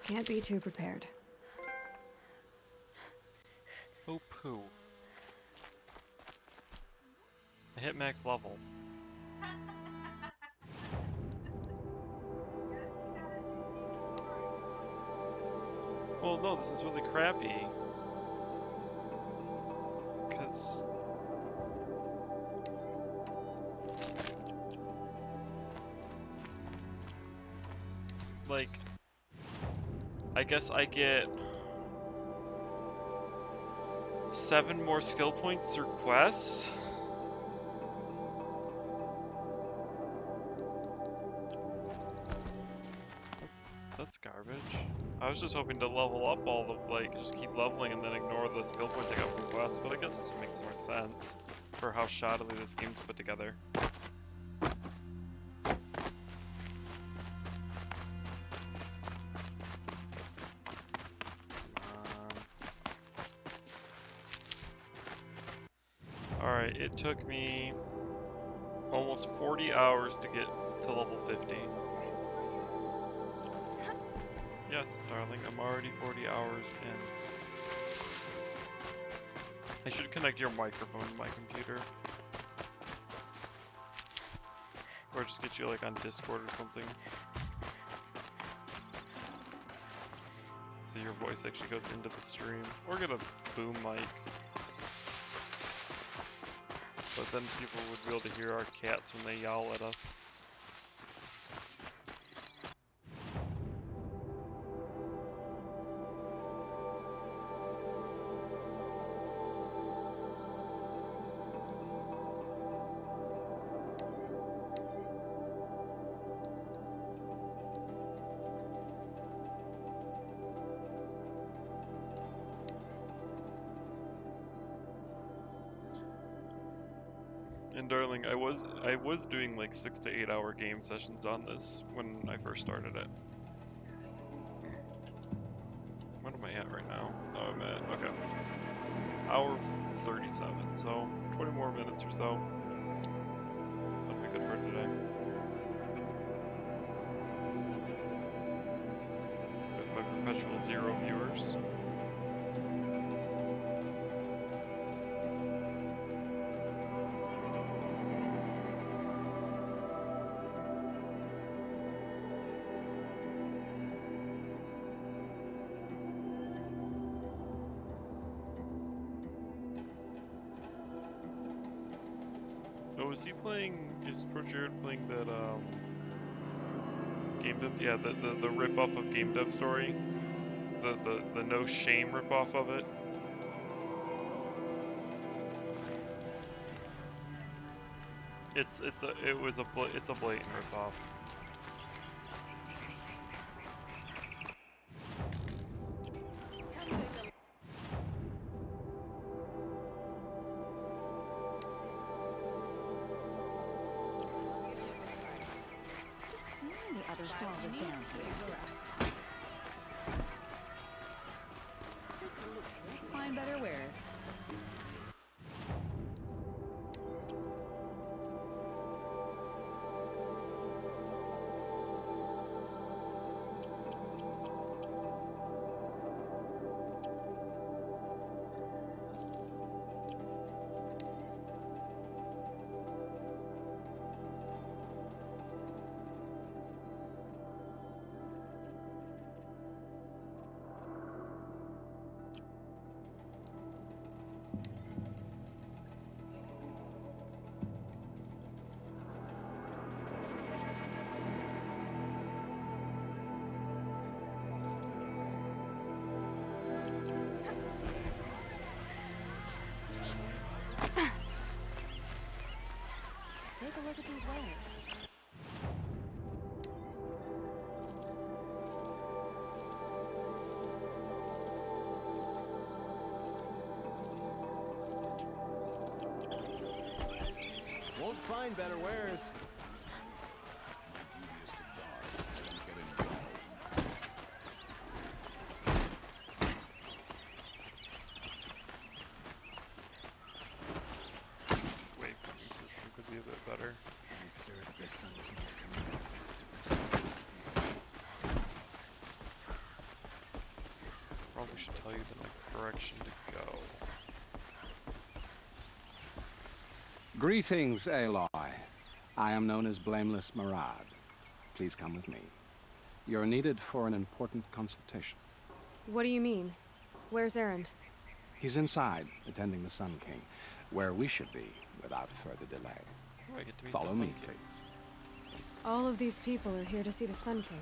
S6: Can't be too prepared.
S1: Oh poo. I hit max level. Well, no, this is really crappy. Because... like... I guess I get... 7 more skill points through quests? That's garbage. I was just hoping to level up all the, like, just keep leveling and then ignore the skill points I got from quests, but I guess this makes more sense for how shoddily this game's put together. Alright, it took me almost 40 hours to get to level 50. Yes, darling, I'm already 40 hours in. I should connect your microphone to my computer. Or just get you like on Discord or something. So your voice actually goes into the stream. Or get a boom mic. But then people would be able to hear our cats when they yowl at us. And darling, I was doing like 6 to 8 hour game sessions on this when I first started it. What am I at right now? Oh, I'm at, okay. Hour 37, so 20 more minutes or so. That'll be good for today. With my perpetual 0 viewers. Is he playing, is Projared playing that, Game Dev? Yeah, the rip-off of Game Dev Story? The No Shame rip-off of it? It's a blatant rip-off.
S15: Find better wares. Take a look at these wares.
S5: Won't find better wares.
S1: Probably should tell you the next direction to go.
S20: Greetings, Aloy. I am known as Blameless Marad. Please come with me. You're needed for an important consultation.
S6: What do you mean? Where's Erend?
S20: He's inside, attending the Sun King, where we should be without further delay.
S1: Oh, I get to meet
S20: Follow
S1: the Sun
S20: me,
S1: King.
S20: please.
S6: All of these people are here to see the Sun King.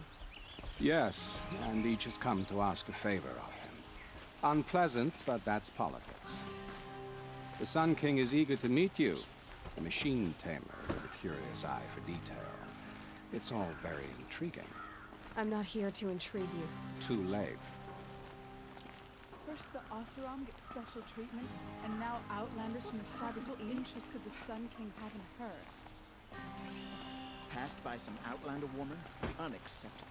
S20: Yes, and each has come to ask a favor of him. Unpleasant, but that's politics. The Sun King is eager to meet you, a machine tamer with a curious eye for detail. It's all very intriguing.
S6: I'm not here to intrigue you.
S20: Too late.
S21: First the Oseram get special treatment, and now outlanders from the savage east could the Sun King have in her.
S22: Passed by some outlander woman? Unacceptable.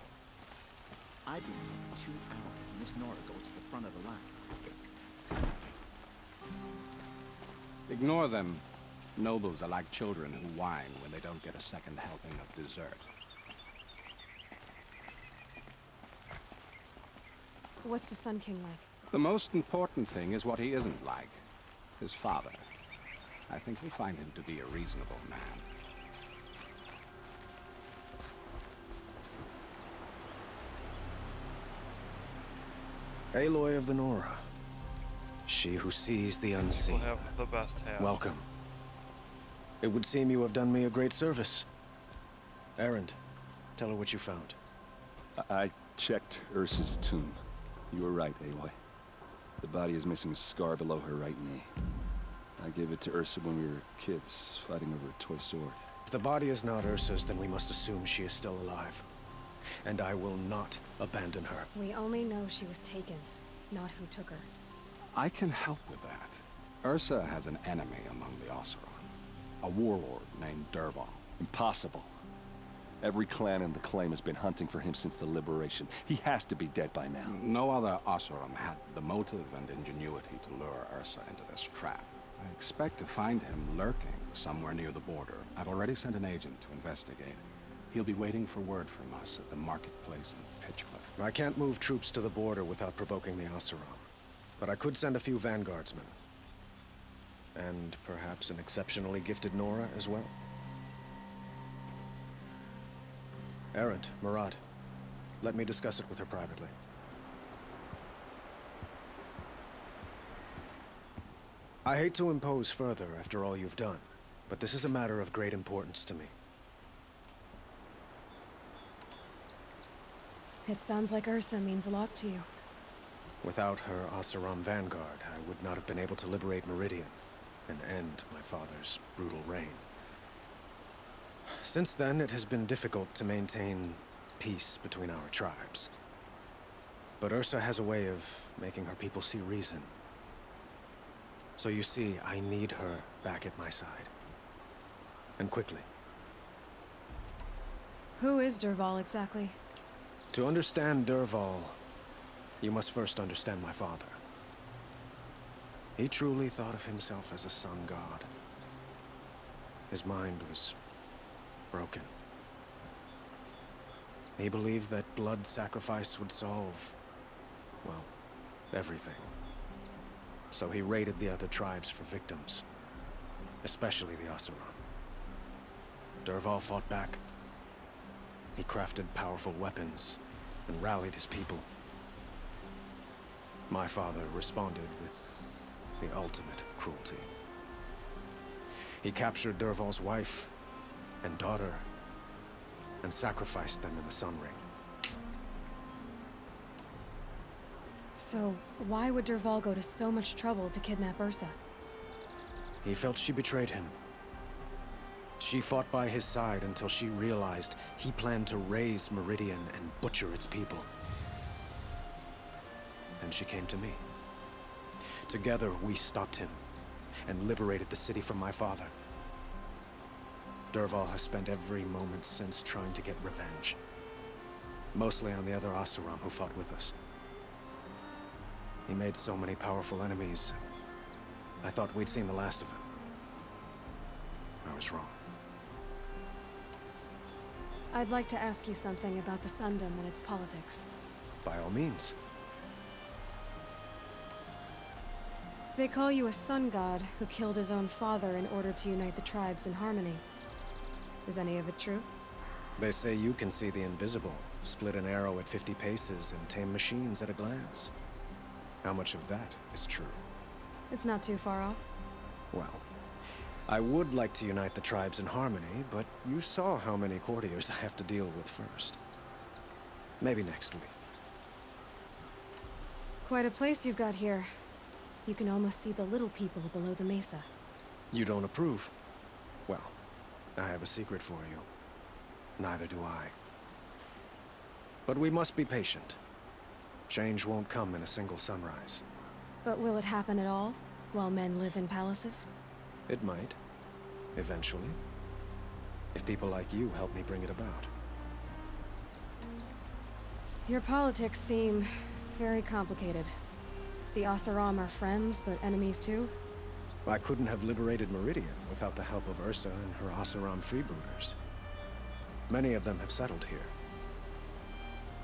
S22: I've been here 2 hours, and this Nora goes to the front of the line.
S20: Ignore them. Nobles are like children who whine when they don't get a second helping of dessert.
S6: What's the Sun King like?
S20: The most important thing is what he isn't like. His father. I think you'll find him to be a reasonable man.
S23: Aloy of the Nora. She who sees the unseen.
S1: We'll have the best house.
S23: Welcome. It would seem you have done me a great service. Erend, tell her what you found.
S19: I checked Ursa's tomb. You were right, Aloy. The body is missing a scar below her right knee. I gave it to Ursa when we were kids, fighting over a toy sword.
S23: If the body is not Ursa's, then we must assume she is still alive. And I will not abandon her.
S6: We only know she was taken, not who took her.
S20: I can help with that. Ursa has an enemy among the Oseram. A warlord named Dervahl.
S19: Impossible. Every clan in the claim has been hunting for him since the liberation. He has to be dead by now.
S20: No other Oseram had the motive and ingenuity to lure Ursa into this trap. I expect to find him lurking somewhere near the border. I've already sent an agent to investigate. He'll be waiting for word from us at the marketplace in Pitchcliff.
S23: I can't move troops to the border without provoking the Oseram. But I could send a few vanguardsmen. And perhaps an exceptionally gifted Nora as well. Erend, Marat, let me discuss it with her privately. I hate to impose further after all you've done, but this is a matter of great importance to me.
S6: It sounds like Ursa means a lot to you.
S23: Without her Oseram vanguard, I would not have been able to liberate Meridian and end my father's brutal reign. Since then, it has been difficult to maintain peace between our tribes. But Ursa has a way of making her people see reason. So you see, I need her back at my side. And quickly.
S6: Who is Dervahl exactly?
S23: To understand Dervahl, you must first understand my father. He truly thought of himself as a sun god. His mind was broken. He believed that blood sacrifice would solve, well, everything. So he raided the other tribes for victims, especially the Oseram. Dervahl fought back. He crafted powerful weapons and rallied his people. My father responded with the ultimate cruelty. He captured Dervahl's wife and daughter and sacrificed them in the Sun Ring.
S6: So, why would Dervahl go to so much trouble to kidnap Ursa?
S23: He felt she betrayed him. She fought by his side until she realized he planned to raise Meridian and butcher its people. And she came to me. Together, we stopped him and liberated the city from my father. Dervahl has spent every moment since trying to get revenge. Mostly on the other Oseram who fought with us. He made so many powerful enemies, I thought we'd seen the last of him. I was wrong.
S6: I'd like to ask you something about the Sundom and its politics.
S23: By all means.
S6: They call you a sun god who killed his own father in order to unite the tribes in harmony. Is any of it true?
S23: They say you can see the invisible, split an arrow at 50 paces, and tame machines at a glance. How much of that is true?
S6: It's not too far off.
S23: Well, I would like to unite the tribes in harmony, but you saw how many courtiers I have to deal with first. Maybe next week.
S6: Quite a place you've got here. You can almost see the little people below the mesa.
S23: You don't approve? Well, I have a secret for you. Neither do I. But we must be patient. Change won't come in a single sunrise.
S6: But will it happen at all, while men live in palaces?
S23: It might. Eventually. If people like you help me bring it about.
S6: Your politics seem very complicated. The Oseram are friends, but enemies too?
S23: I couldn't have liberated Meridian without the help of Ursa and her Oseram freebooters. Many of them have settled here.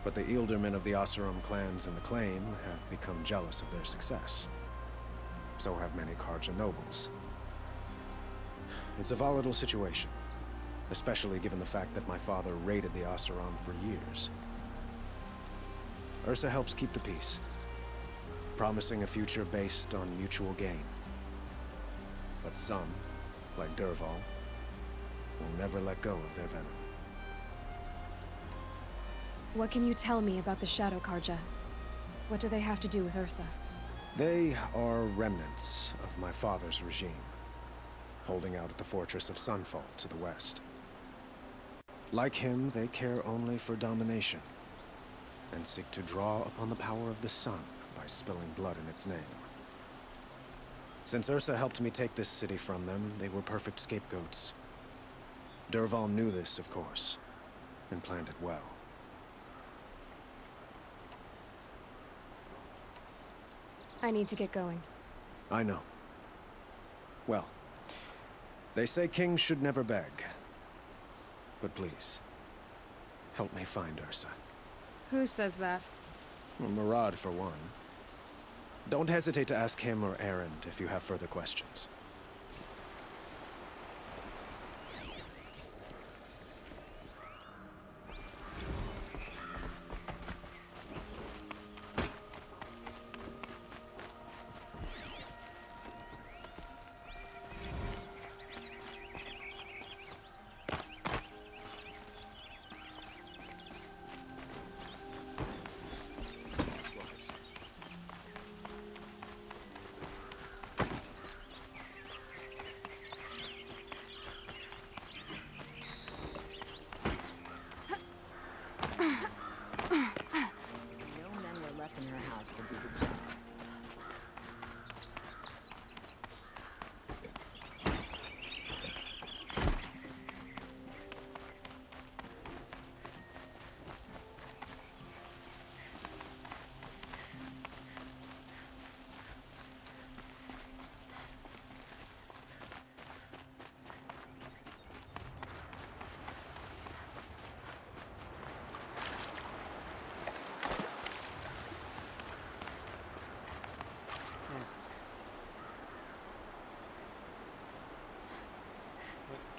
S23: But the Ealdormen of the Oseram clans in the Claim have become jealous of their success. So have many Carja nobles. It's a volatile situation, especially given the fact that my father raided the Oseram for years. Ursa helps keep the peace, promising a future based on mutual gain. But some, like Dervahl, will never let go of their venom.
S6: What can you tell me about the Shadow Carja? What do they have to do with Ursa?
S23: They are remnants of my father's regime, holding out at the fortress of Sunfall to the west. Like him, they care only for domination, and seek to draw upon the power of the sun by spilling blood in its name. Since Ursa helped me take this city from them, they were perfect scapegoats. Dervahl knew this, of course, and planned it well.
S6: I need to get going.
S23: I know. Well, they say kings should never beg. But please, help me find Ursa.
S6: Who says that?
S23: Well, Murad, for one. Don't hesitate to ask him or Erend if you have further questions.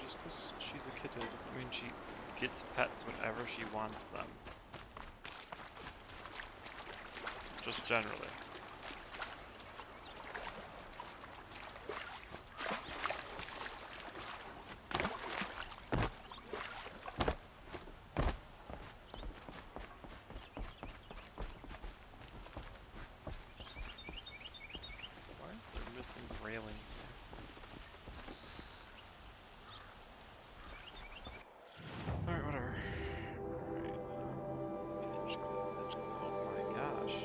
S1: Just because she's a kitten doesn't mean she gets pets whenever she wants them. Just generally. Why is there missing railing? Alright, whatever. Alright, oh my gosh.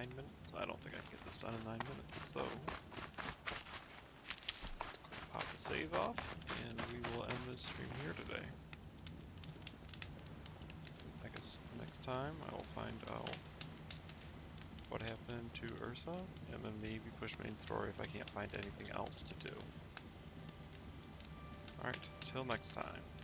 S1: 9 minutes? I don't think I can get this done in 9 minutes, so let's pop the save off, and we will end this stream here today. I guess next time I will find out what happened to Ursa, and then maybe push main story if I can't find anything else to do. Alright, till next time.